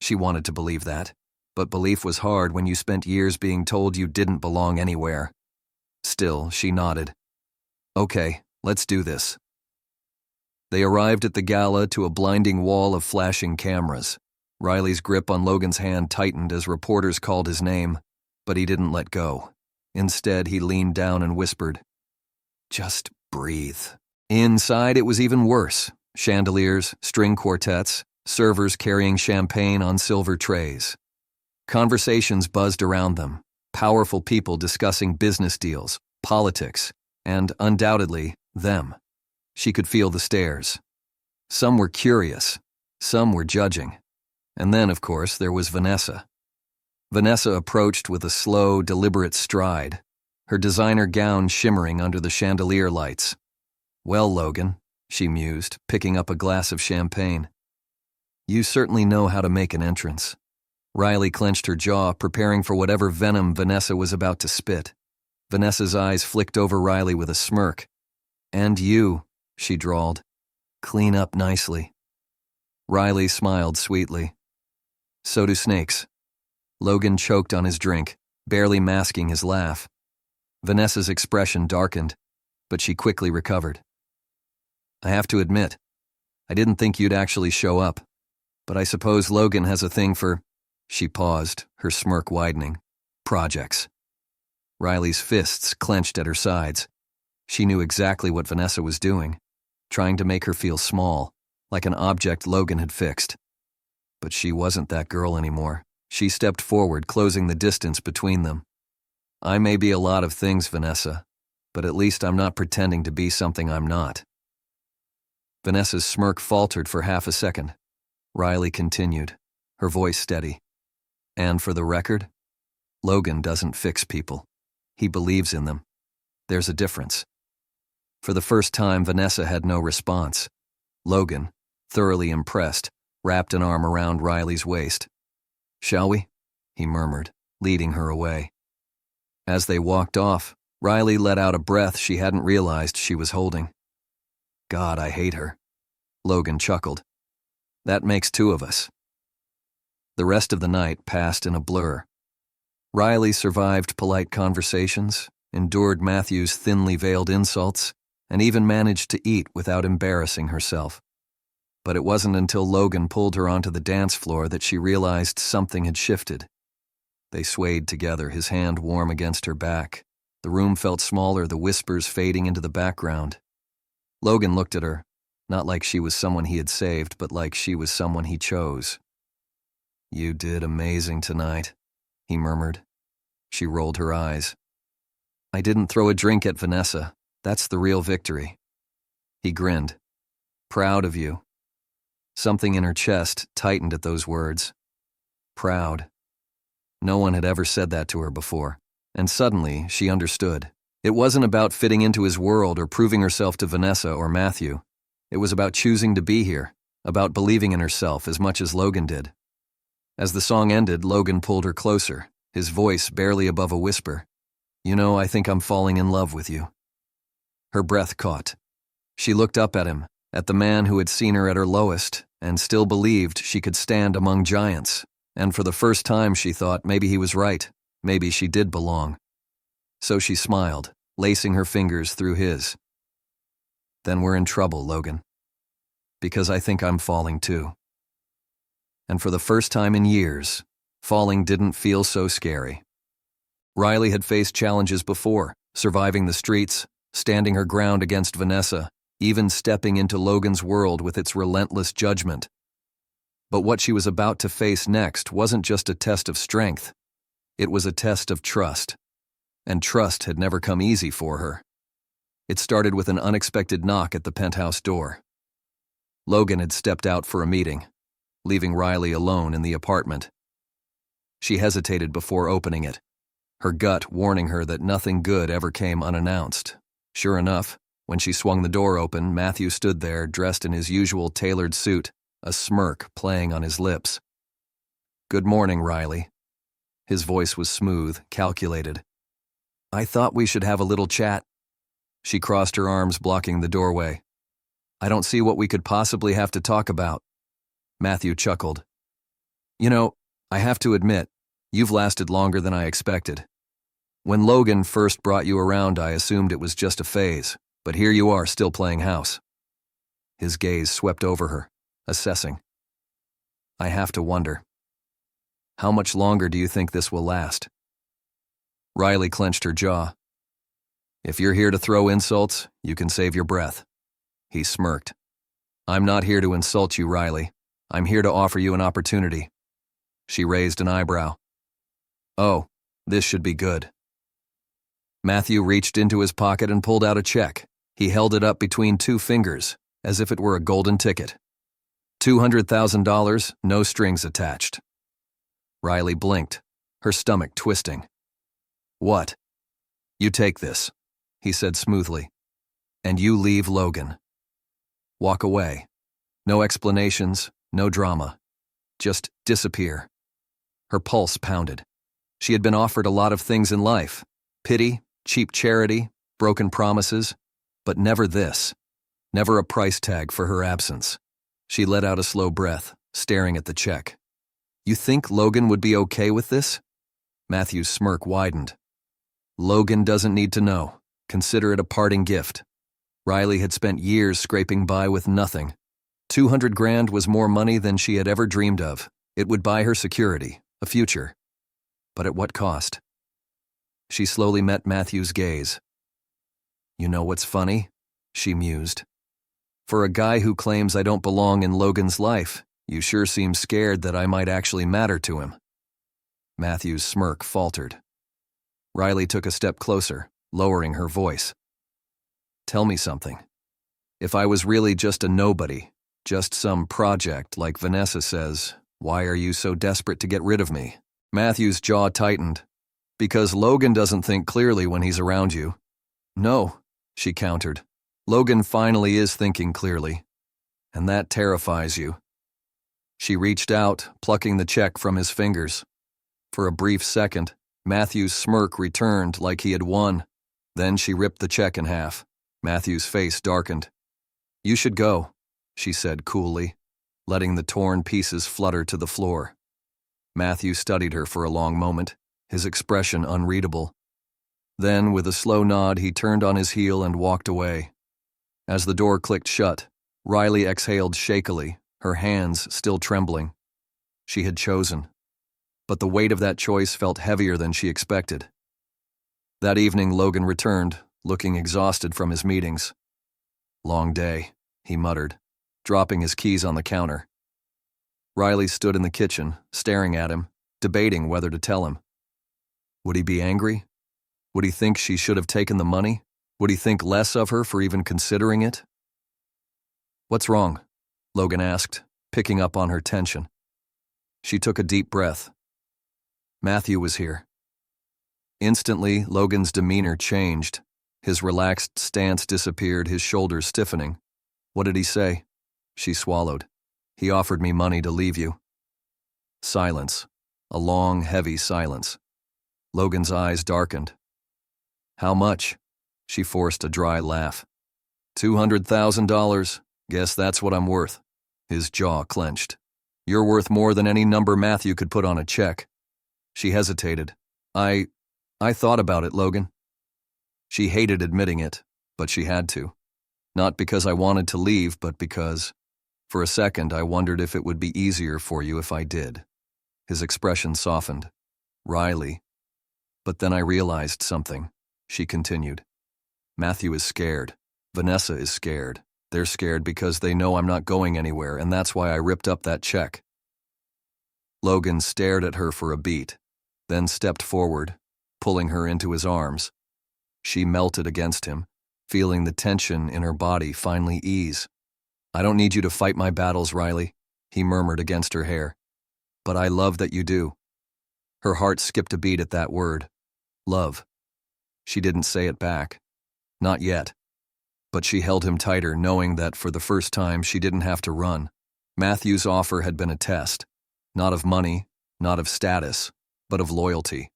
She wanted to believe that, but belief was hard when you spent years being told you didn't belong anywhere. Still, she nodded. Okay, let's do this. They arrived at the gala to a blinding wall of flashing cameras. Riley's grip on Logan's hand tightened as reporters called his name, but he didn't let go. Instead, he leaned down and whispered, Just breathe. Inside, it was even worse. Chandeliers, string quartets, servers carrying champagne on silver trays. Conversations buzzed around them, powerful people discussing business deals, politics, and, undoubtedly, them. She could feel the stares. Some were curious, some were judging. And then, of course, there was Vanessa. Vanessa approached with a slow, deliberate stride, her designer gown shimmering under the chandelier lights. Well, Logan, she mused, picking up a glass of champagne. You certainly know how to make an entrance. Riley clenched her jaw, preparing for whatever venom Vanessa was about to spit. Vanessa's eyes flicked over Riley with a smirk. And you, she drawled. Clean up nicely. Riley smiled sweetly. So do snakes. Logan choked on his drink, barely masking his laugh. Vanessa's expression darkened, but she quickly recovered. I have to admit, I didn't think you'd actually show up, but I suppose Logan has a thing for... She paused, her smirk widening. Projects. Riley's fists clenched at her sides. She knew exactly what Vanessa was doing, trying to make her feel small, like an object Logan had fixed. But she wasn't that girl anymore. She stepped forward, closing the distance between them. I may be a lot of things, Vanessa, but at least I'm not pretending to be something I'm not. Vanessa's smirk faltered for half a second. Riley continued, her voice steady. And for the record, Logan doesn't fix people. He believes in them. There's a difference. For the first time, Vanessa had no response. Logan, thoroughly impressed, wrapped an arm around Riley's waist. Shall we? He murmured, leading her away. As they walked off, Riley let out a breath she hadn't realized she was holding. God, I hate her. Logan chuckled. That makes two of us. The rest of the night passed in a blur. Riley survived polite conversations, endured Matthew's thinly veiled insults, and even managed to eat without embarrassing herself. But it wasn't until Logan pulled her onto the dance floor that she realized something had shifted. They swayed together, his hand warm against her back. The room felt smaller, the whispers fading into the background. Logan looked at her, not like she was someone he had saved, but like she was someone he chose. You did amazing tonight, he murmured. She rolled her eyes. I didn't throw a drink at Vanessa. That's the real victory. He grinned. Proud of you. Something in her chest tightened at those words. Proud. No one had ever said that to her before, and suddenly she understood. It wasn't about fitting into his world or proving herself to Vanessa or Matthew. It was about choosing to be here, about believing in herself as much as Logan did. As the song ended, Logan pulled her closer, his voice barely above a whisper. You know, I think I'm falling in love with you. Her breath caught. She looked up at him, at the man who had seen her at her lowest, and still believed she could stand among giants. And for the first time she thought maybe he was right, maybe she did belong. So she smiled, lacing her fingers through his. Then we're in trouble, Logan. Because I think I'm falling too. And for the first time in years, falling didn't feel so scary. Riley had faced challenges before, surviving the streets, standing her ground against Vanessa, even stepping into Logan's world with its relentless judgment. But what she was about to face next wasn't just a test of strength. It was a test of trust. And trust had never come easy for her. It started with an unexpected knock at the penthouse door. Logan had stepped out for a meeting, leaving Riley alone in the apartment. She hesitated before opening it, her gut warning her that nothing good ever came unannounced. Sure enough, when she swung the door open, Matthew stood there dressed in his usual tailored suit, a smirk playing on his lips. "Good morning, Riley." His voice was smooth, calculated. "I thought we should have a little chat." She crossed her arms, blocking the doorway. "I don't see what we could possibly have to talk about." Matthew chuckled. "You know, I have to admit, you've lasted longer than I expected. When Logan first brought you around, I assumed it was just a phase, but here you are still playing house." His gaze swept over her, assessing. "I have to wonder. How much longer do you think this will last?" Riley clenched her jaw. "If you're here to throw insults, you can save your breath." He smirked. "I'm not here to insult you, Riley. I'm here to offer you an opportunity." She raised an eyebrow. "Oh, this should be good." Matthew reached into his pocket and pulled out a check. He held it up between two fingers, as if it were a golden ticket. $200,000, no strings attached. Riley blinked, her stomach twisting. "What?" "You take this," he said smoothly, "and you leave Logan. Walk away. No explanations, no drama. Just disappear." Her pulse pounded. She had been offered a lot of things in life: pity, cheap charity, broken promises, but never this. Never a price tag for her absence. She let out a slow breath, staring at the check. "You think Logan would be okay with this?" Matthew's smirk widened. "Logan doesn't need to know. Consider it a parting gift." Riley had spent years scraping by with nothing. 200 grand was more money than she had ever dreamed of. It would buy her security, a future. But at what cost? She slowly met Matthew's gaze. "You know what's funny?" she mused. "For a guy who claims I don't belong in Logan's life, you sure seem scared that I might actually matter to him." Matthew's smirk faltered. Riley took a step closer, lowering her voice. "Tell me something. If I was really just a nobody, just some project like Vanessa says, why are you so desperate to get rid of me?" Matthew's jaw tightened. "Because Logan doesn't think clearly when he's around you." "No," she countered. "Logan finally is thinking clearly. And that terrifies you." She reached out, plucking the check from his fingers. For a brief second, Matthew's smirk returned like he had won. Then she ripped the check in half. Matthew's face darkened. "You should go," she said coolly, letting the torn pieces flutter to the floor. Matthew studied her for a long moment, his expression unreadable. Then, with a slow nod, he turned on his heel and walked away. As the door clicked shut, Riley exhaled shakily, her hands still trembling. She had chosen. But the weight of that choice felt heavier than she expected. That evening, Logan returned, looking exhausted from his meetings. "Long day," he muttered, dropping his keys on the counter. Riley stood in the kitchen, staring at him, debating whether to tell him. Would he be angry? Would he think she should have taken the money? Would he think less of her for even considering it? "What's wrong?" Logan asked, picking up on her tension. She took a deep breath. Matthew was here. Instantly, Logan's demeanor changed. His relaxed stance disappeared, his shoulders stiffening. "What did he say?" She swallowed. "He offered me money to leave you." Silence. A long, heavy silence. Logan's eyes darkened. "How much?" She forced a dry laugh. $200,000. Guess that's what I'm worth. His jaw clenched. You're worth more than any number Matthew could put on a check. She hesitated. I thought about it, Logan. She hated admitting it, but she had to. Not because I wanted to leave, but because, for a second, I wondered if it would be easier for you if I did. His expression softened. Riley. But then I realized something. She continued. Matthew is scared. Vanessa is scared. They're scared because they know I'm not going anywhere, and that's why I ripped up that check. Logan stared at her for a beat, then stepped forward, pulling her into his arms. She melted against him, feeling the tension in her body finally ease. I don't need you to fight my battles, Riley, he murmured against her hair. But I love that you do. Her heart skipped a beat at that word. Love. She didn't say it back. Not yet. But she held him tighter, knowing that for the first time she didn't have to run. Matthew's offer had been a test. Not of money, not of status, but of loyalty.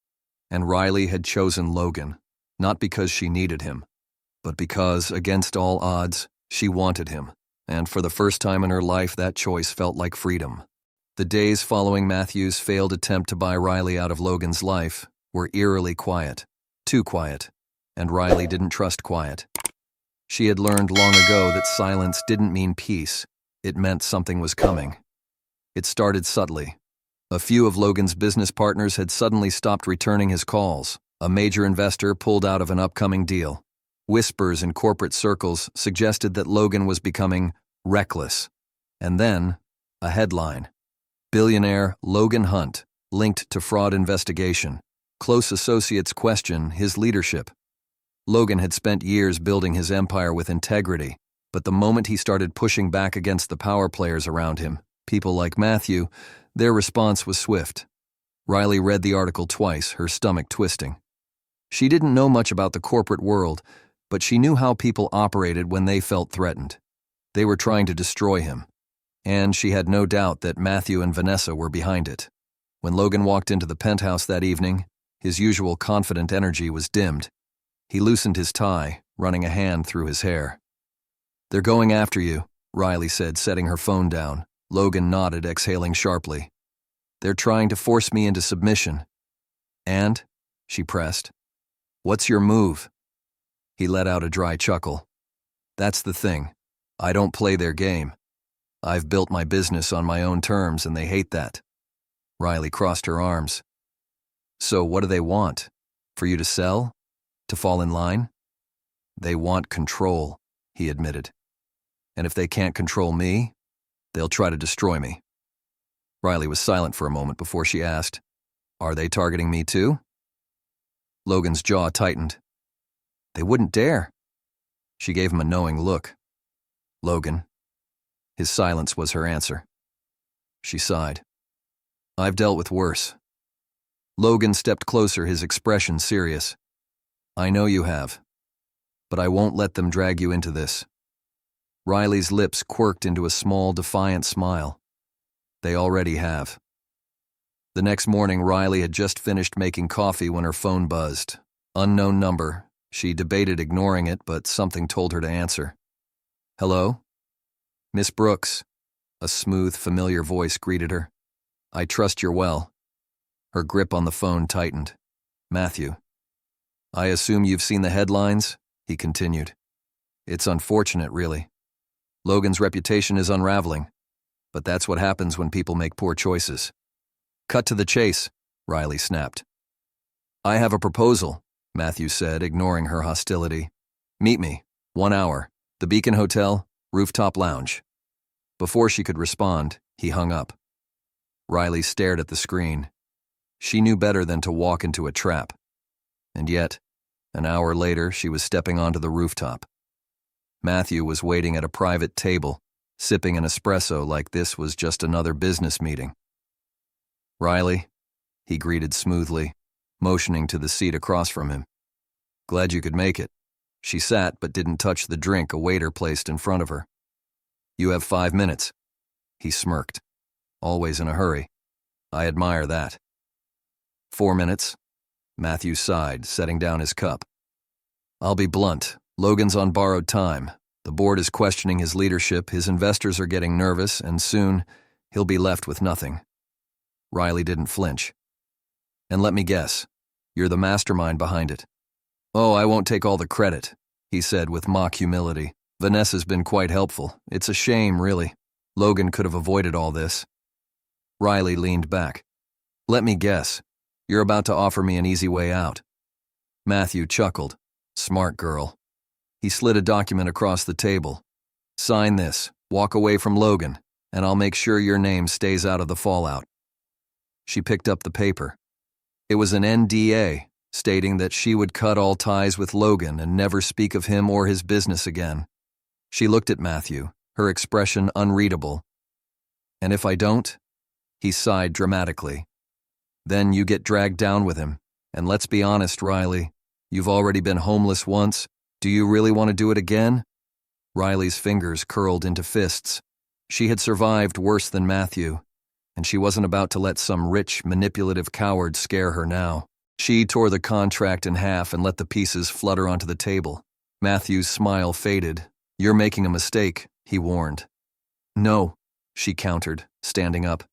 And Riley had chosen Logan, not because she needed him, but because, against all odds, she wanted him. And for the first time in her life, that choice felt like freedom. The days following Matthew's failed attempt to buy Riley out of Logan's life were eerily quiet. Too quiet. And Riley didn't trust quiet. She had learned long ago that silence didn't mean peace. It meant something was coming. It started subtly. A few of Logan's business partners had suddenly stopped returning his calls. A major investor pulled out of an upcoming deal. Whispers in corporate circles suggested that Logan was becoming reckless. And then, a headline. Billionaire Logan Hunt, linked to fraud investigation. Close associates question his leadership. Logan had spent years building his empire with integrity, but the moment he started pushing back against the power players around him, people like Matthew, their response was swift. Riley read the article twice, her stomach twisting. She didn't know much about the corporate world, but she knew how people operated when they felt threatened. They were trying to destroy him, and she had no doubt that Matthew and Vanessa were behind it. When Logan walked into the penthouse that evening, his usual confident energy was dimmed. He loosened his tie, running a hand through his hair. They're going after you, Riley said, setting her phone down. Logan nodded, exhaling sharply. They're trying to force me into submission. And? She pressed. What's your move? He let out a dry chuckle. That's the thing. I don't play their game. I've built my business on my own terms, and they hate that. Riley crossed her arms. So what do they want? For you to sell? To fall in line? They want control, he admitted. And if they can't control me, they'll try to destroy me. Riley was silent for a moment before she asked, Are they targeting me too? Logan's jaw tightened. They wouldn't dare. She gave him a knowing look. Logan. His silence was her answer. She sighed. I've dealt with worse. Logan stepped closer, his expression serious. I know you have, but I won't let them drag you into this. Riley's lips quirked into a small, defiant smile. They already have. The next morning, Riley had just finished making coffee when her phone buzzed. Unknown number. She debated ignoring it, but something told her to answer. Hello? Miss Brooks. A smooth, familiar voice greeted her. I trust you're well. Her grip on the phone tightened. Matthew. I assume you've seen the headlines, he continued. It's unfortunate, really. Logan's reputation is unraveling, but that's what happens when people make poor choices. Cut to the chase, Riley snapped. I have a proposal, Matthew said, ignoring her hostility. Meet me, 1 hour, the Beacon Hotel, rooftop lounge. Before she could respond, he hung up. Riley stared at the screen. She knew better than to walk into a trap. And yet, an hour later, she was stepping onto the rooftop. Matthew was waiting at a private table, sipping an espresso like this was just another business meeting. Riley, he greeted smoothly, motioning to the seat across from him. Glad you could make it. She sat but didn't touch the drink a waiter placed in front of her. You have 5 minutes. He smirked. Always in a hurry. I admire that. 4 minutes. Matthew sighed, setting down his cup. I'll be blunt. Logan's on borrowed time. The board is questioning his leadership, his investors are getting nervous, and soon he'll be left with nothing. Riley didn't flinch. And let me guess, you're the mastermind behind it. Oh, I won't take all the credit, he said with mock humility. Vanessa's been quite helpful. It's a shame, really. Logan could have avoided all this. Riley leaned back. Let me guess, you're about to offer me an easy way out. Matthew chuckled. Smart girl. He slid a document across the table. Sign this, walk away from Logan, and I'll make sure your name stays out of the fallout. She picked up the paper. It was an NDA, stating that she would cut all ties with Logan and never speak of him or his business again. She looked at Matthew, her expression unreadable. And if I don't? He sighed dramatically. Then you get dragged down with him. And let's be honest, Riley, you've already been homeless once. Do you really want to do it again? Riley's fingers curled into fists. She had survived worse than Matthew, and she wasn't about to let some rich, manipulative coward scare her now. She tore the contract in half and let the pieces flutter onto the table. Matthew's smile faded. You're making a mistake, he warned. No, she countered, standing up.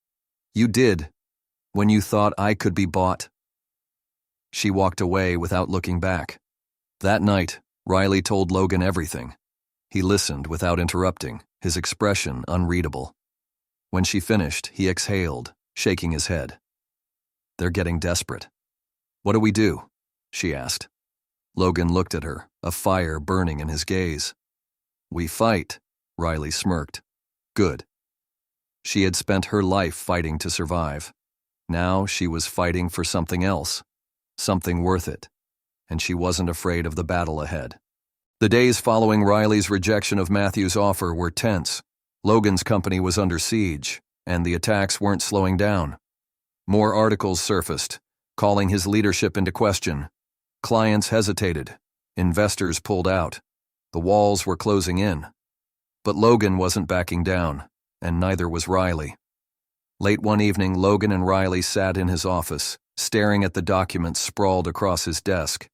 You did, when you thought I could be bought. She walked away without looking back. That night, Riley told Logan everything. He listened without interrupting, his expression unreadable. When she finished, he exhaled, shaking his head. They're getting desperate. What do we do? She asked. Logan looked at her, a fire burning in his gaze. We fight, Riley smirked. Good. She had spent her life fighting to survive. Now she was fighting for something else, something worth it, and she wasn't afraid of the battle ahead. The days following Riley's rejection of Matthew's offer were tense. Logan's company was under siege, and the attacks weren't slowing down. More articles surfaced, calling his leadership into question. Clients hesitated. Investors pulled out. The walls were closing in. But Logan wasn't backing down, and neither was Riley. Late one evening, Logan and Riley sat in his office, staring at the documents sprawled across his desk.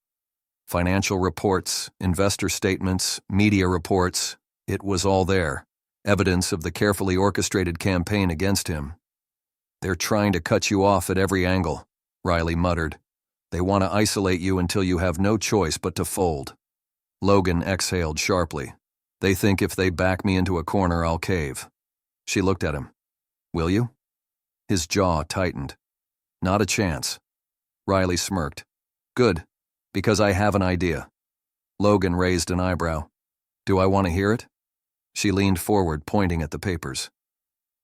Financial reports, investor statements, media reports, it was all there. Evidence of the carefully orchestrated campaign against him. They're trying to cut you off at every angle, Riley muttered. They want to isolate you until you have no choice but to fold. Logan exhaled sharply. They think if they back me into a corner, I'll cave. She looked at him. Will you? His jaw tightened. Not a chance. Riley smirked. Good, because I have an idea. Logan raised an eyebrow. Do I want to hear it? She leaned forward, pointing at the papers.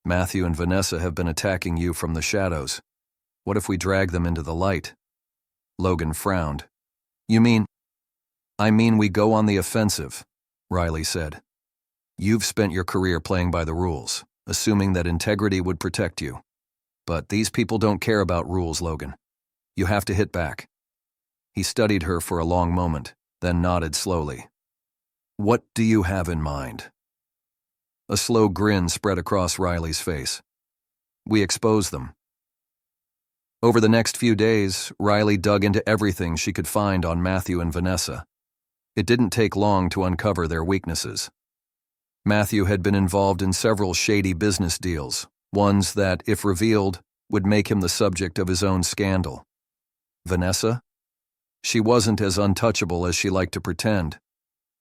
Matthew and Vanessa have been attacking you from the shadows. What if we drag them into the light? Logan frowned. You mean? I mean we go on the offensive, Riley said. You've spent your career playing by the rules, assuming that integrity would protect you. But these people don't care about rules, Logan. You have to hit back. He studied her for a long moment, then nodded slowly. What do you have in mind? A slow grin spread across Riley's face. We expose them. Over the next few days, Riley dug into everything she could find on Matthew and Vanessa. It didn't take long to uncover their weaknesses. Matthew had been involved in several shady business deals, ones that, if revealed, would make him the subject of his own scandal. Vanessa? She wasn't as untouchable as she liked to pretend.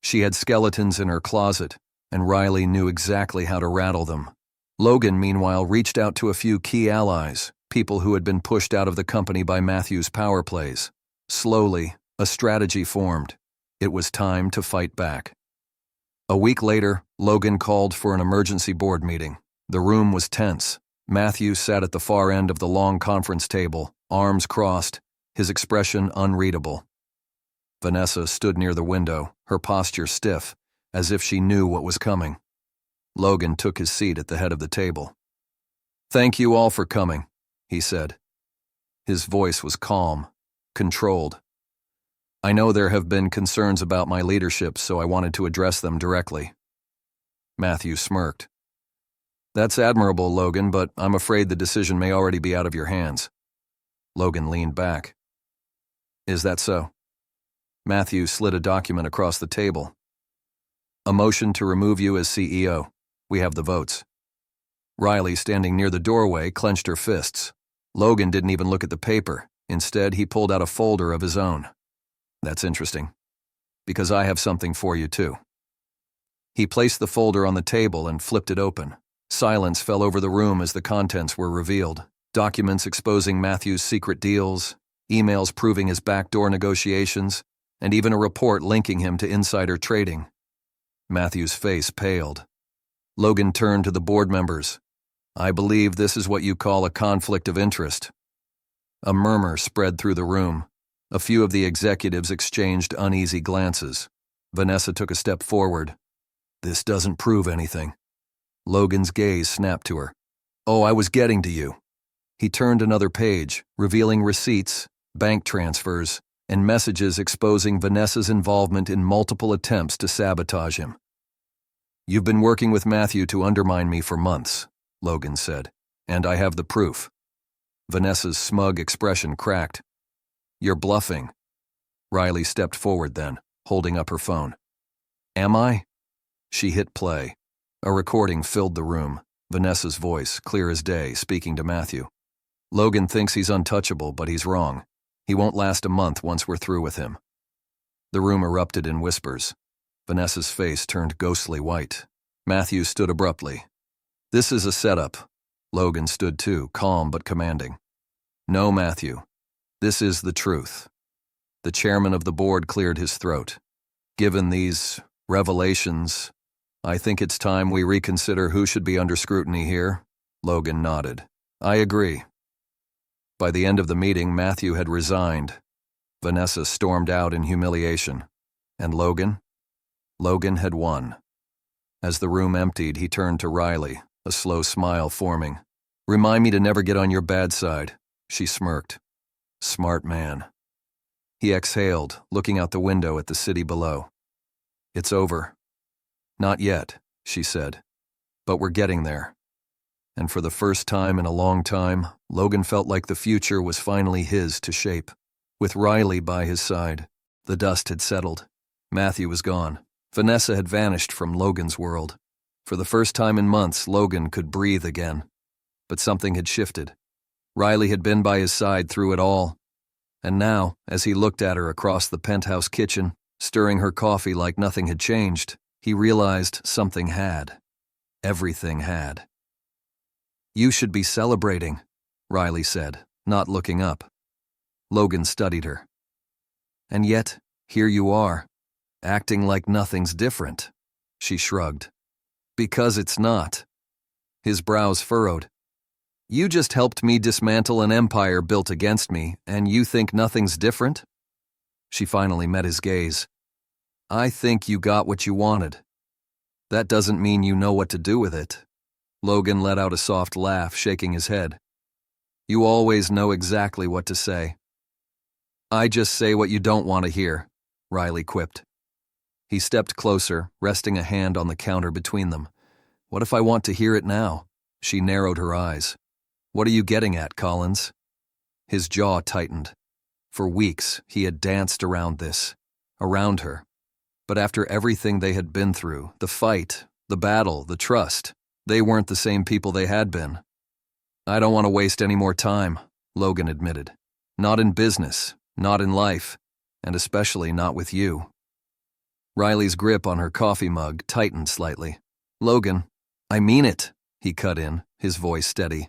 She had skeletons in her closet, and Riley knew exactly how to rattle them. Logan, meanwhile, reached out to a few key allies, people who had been pushed out of the company by Matthew's power plays. Slowly, a strategy formed. It was time to fight back. A week later, Logan called for an emergency board meeting. The room was tense. Matthew sat at the far end of the long conference table, arms crossed, his expression unreadable. Vanessa stood near the window, her posture stiff, as if she knew what was coming. Logan took his seat at the head of the table. Thank you all for coming, he said. His voice was calm, controlled. I know there have been concerns about my leadership, so I wanted to address them directly. Matthew smirked. That's admirable, Logan, but I'm afraid the decision may already be out of your hands. Logan leaned back. Is that so? Matthew slid a document across the table. A motion to remove you as CEO. We have the votes. Riley, standing near the doorway, clenched her fists. Logan didn't even look at the paper. Instead, he pulled out a folder of his own. That's interesting, because I have something for you too. He placed the folder on the table and flipped it open. Silence fell over the room as the contents were revealed. Documents exposing Matthew's secret deals, emails proving his backdoor negotiations, and even a report linking him to insider trading. Matthew's face paled. Logan turned to the board members. I believe this is what you call a conflict of interest. A murmur spread through the room. A few of the executives exchanged uneasy glances. Vanessa took a step forward. This doesn't prove anything. Logan's gaze snapped to her. Oh, I was getting to you. He turned another page, revealing receipts, bank transfers, and messages exposing Vanessa's involvement in multiple attempts to sabotage him. You've been working with Matthew to undermine me for months, Logan said, and I have the proof. Vanessa's smug expression cracked. You're bluffing. Riley stepped forward then, holding up her phone. Am I? She hit play. A recording filled the room, Vanessa's voice, clear as day, speaking to Matthew. Logan thinks he's untouchable, but he's wrong. He won't last a month once we're through with him. The room erupted in whispers. Vanessa's face turned ghostly white. Matthew stood abruptly. This is a setup. Logan stood too, calm but commanding. No, Matthew. This is the truth. The chairman of the board cleared his throat. Given these revelations, I think it's time we reconsider who should be under scrutiny here. Logan nodded. I agree. By the end of the meeting, Matthew had resigned. Vanessa stormed out in humiliation. And Logan? Logan had won. As the room emptied, he turned to Riley, a slow smile forming. Remind me to never get on your bad side, she smirked. Smart man. He exhaled, looking out the window at the city below. It's over. Not yet, she said. But we're getting there. And for the first time in a long time, Logan felt like the future was finally his to shape. With Riley by his side, the dust had settled. Matthew was gone. Vanessa had vanished from Logan's world. For the first time in months, Logan could breathe again. But something had shifted. Riley had been by his side through it all. And now, as he looked at her across the penthouse kitchen, stirring her coffee like nothing had changed, he realized something had. Everything had. You should be celebrating, Riley said, not looking up. Logan studied her. And yet, here you are, acting like nothing's different. She shrugged. Because it's not. His brows furrowed. You just helped me dismantle an empire built against me, and you think nothing's different? She finally met his gaze. I think you got what you wanted. That doesn't mean you know what to do with it. Logan let out a soft laugh, shaking his head. You always know exactly what to say. I just say what you don't want to hear, Riley quipped. He stepped closer, resting a hand on the counter between them. What if I want to hear it now? She narrowed her eyes. What are you getting at, Collins? His jaw tightened. For weeks, he had danced around this, around her. But after everything they had been through, the fight, the battle, the trust, they weren't the same people they had been. I don't want to waste any more time, Logan admitted. Not in business, not in life, and especially not with you. Riley's grip on her coffee mug tightened slightly. Logan, I mean it, he cut in, his voice steady.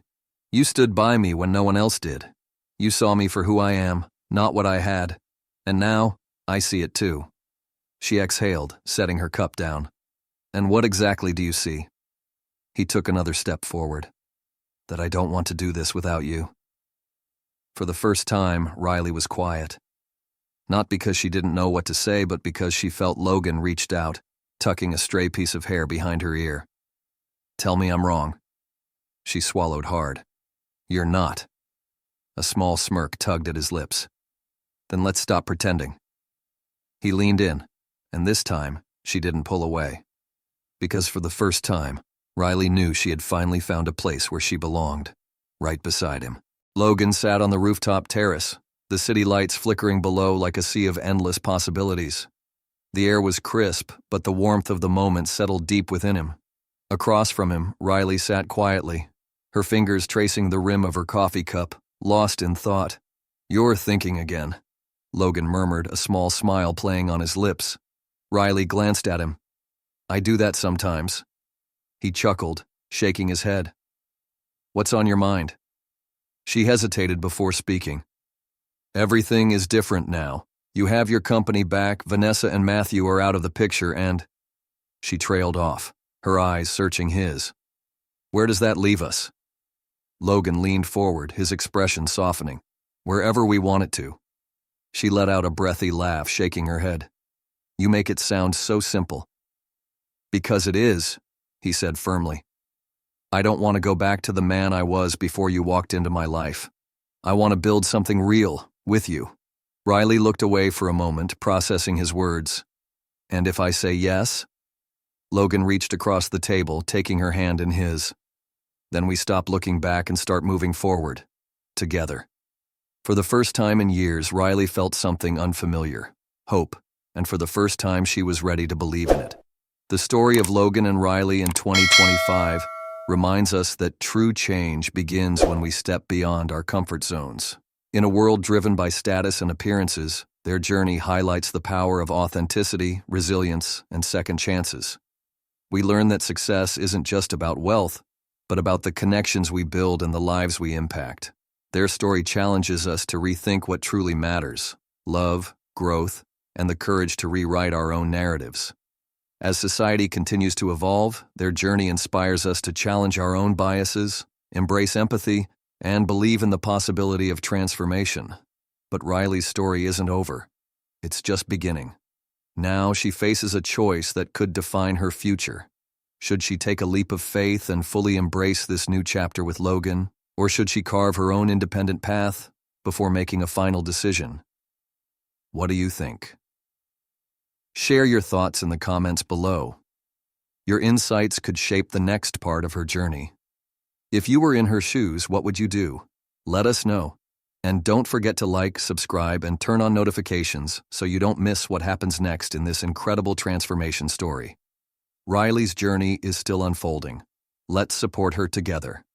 You stood by me when no one else did. You saw me for who I am, not what I had. And now, I see it too. She exhaled, setting her cup down. And what exactly do you see? He took another step forward. That I don't want to do this without you. For the first time, Riley was quiet. Not because she didn't know what to say, but because she felt Logan reached out, tucking a stray piece of hair behind her ear. Tell me I'm wrong. She swallowed hard. You're not. A small smirk tugged at his lips. Then let's stop pretending. He leaned in, and this time, she didn't pull away. Because for the first time, Riley knew she had finally found a place where she belonged, right beside him. Logan sat on the rooftop terrace, the city lights flickering below like a sea of endless possibilities. The air was crisp, but the warmth of the moment settled deep within him. Across from him, Riley sat quietly, her fingers tracing the rim of her coffee cup, lost in thought. "You're thinking again," Logan murmured, a small smile playing on his lips. Riley glanced at him. "I do that sometimes." He chuckled, shaking his head. "What's on your mind?" She hesitated before speaking. "Everything is different now. You have your company back, Vanessa and Matthew are out of the picture, and—" She trailed off, her eyes searching his. "Where does that leave us?" Logan leaned forward, his expression softening. "Wherever we want it to." She let out a breathy laugh, shaking her head. "You make it sound so simple." "Because it is," he said firmly. "I don't want to go back to the man I was before you walked into my life. I want to build something real, with you." Riley looked away for a moment, processing his words. "And if I say yes?" Logan reached across the table, taking her hand in his. "Then we stop looking back and start moving forward. Together." For the first time in years, Riley felt something unfamiliar. Hope. And for the first time, she was ready to believe in it. The story of Logan and Riley in 2025 reminds us that true change begins when we step beyond our comfort zones. In a world driven by status and appearances, their journey highlights the power of authenticity, resilience, and second chances. We learn that success isn't just about wealth, but about the connections we build and the lives we impact. Their story challenges us to rethink what truly matters: love, growth, and the courage to rewrite our own narratives. As society continues to evolve, their journey inspires us to challenge our own biases, embrace empathy, and believe in the possibility of transformation. But Riley's story isn't over. It's just beginning. Now she faces a choice that could define her future. Should she take a leap of faith and fully embrace this new chapter with Logan, or should she carve her own independent path before making a final decision? What do you think? Share your thoughts in the comments below. Your insights could shape the next part of her journey. If you were in her shoes, what would you do? Let us know. And don't forget to like, subscribe, and turn on notifications so you don't miss what happens next in this incredible transformation story. Riley's journey is still unfolding. Let's support her together.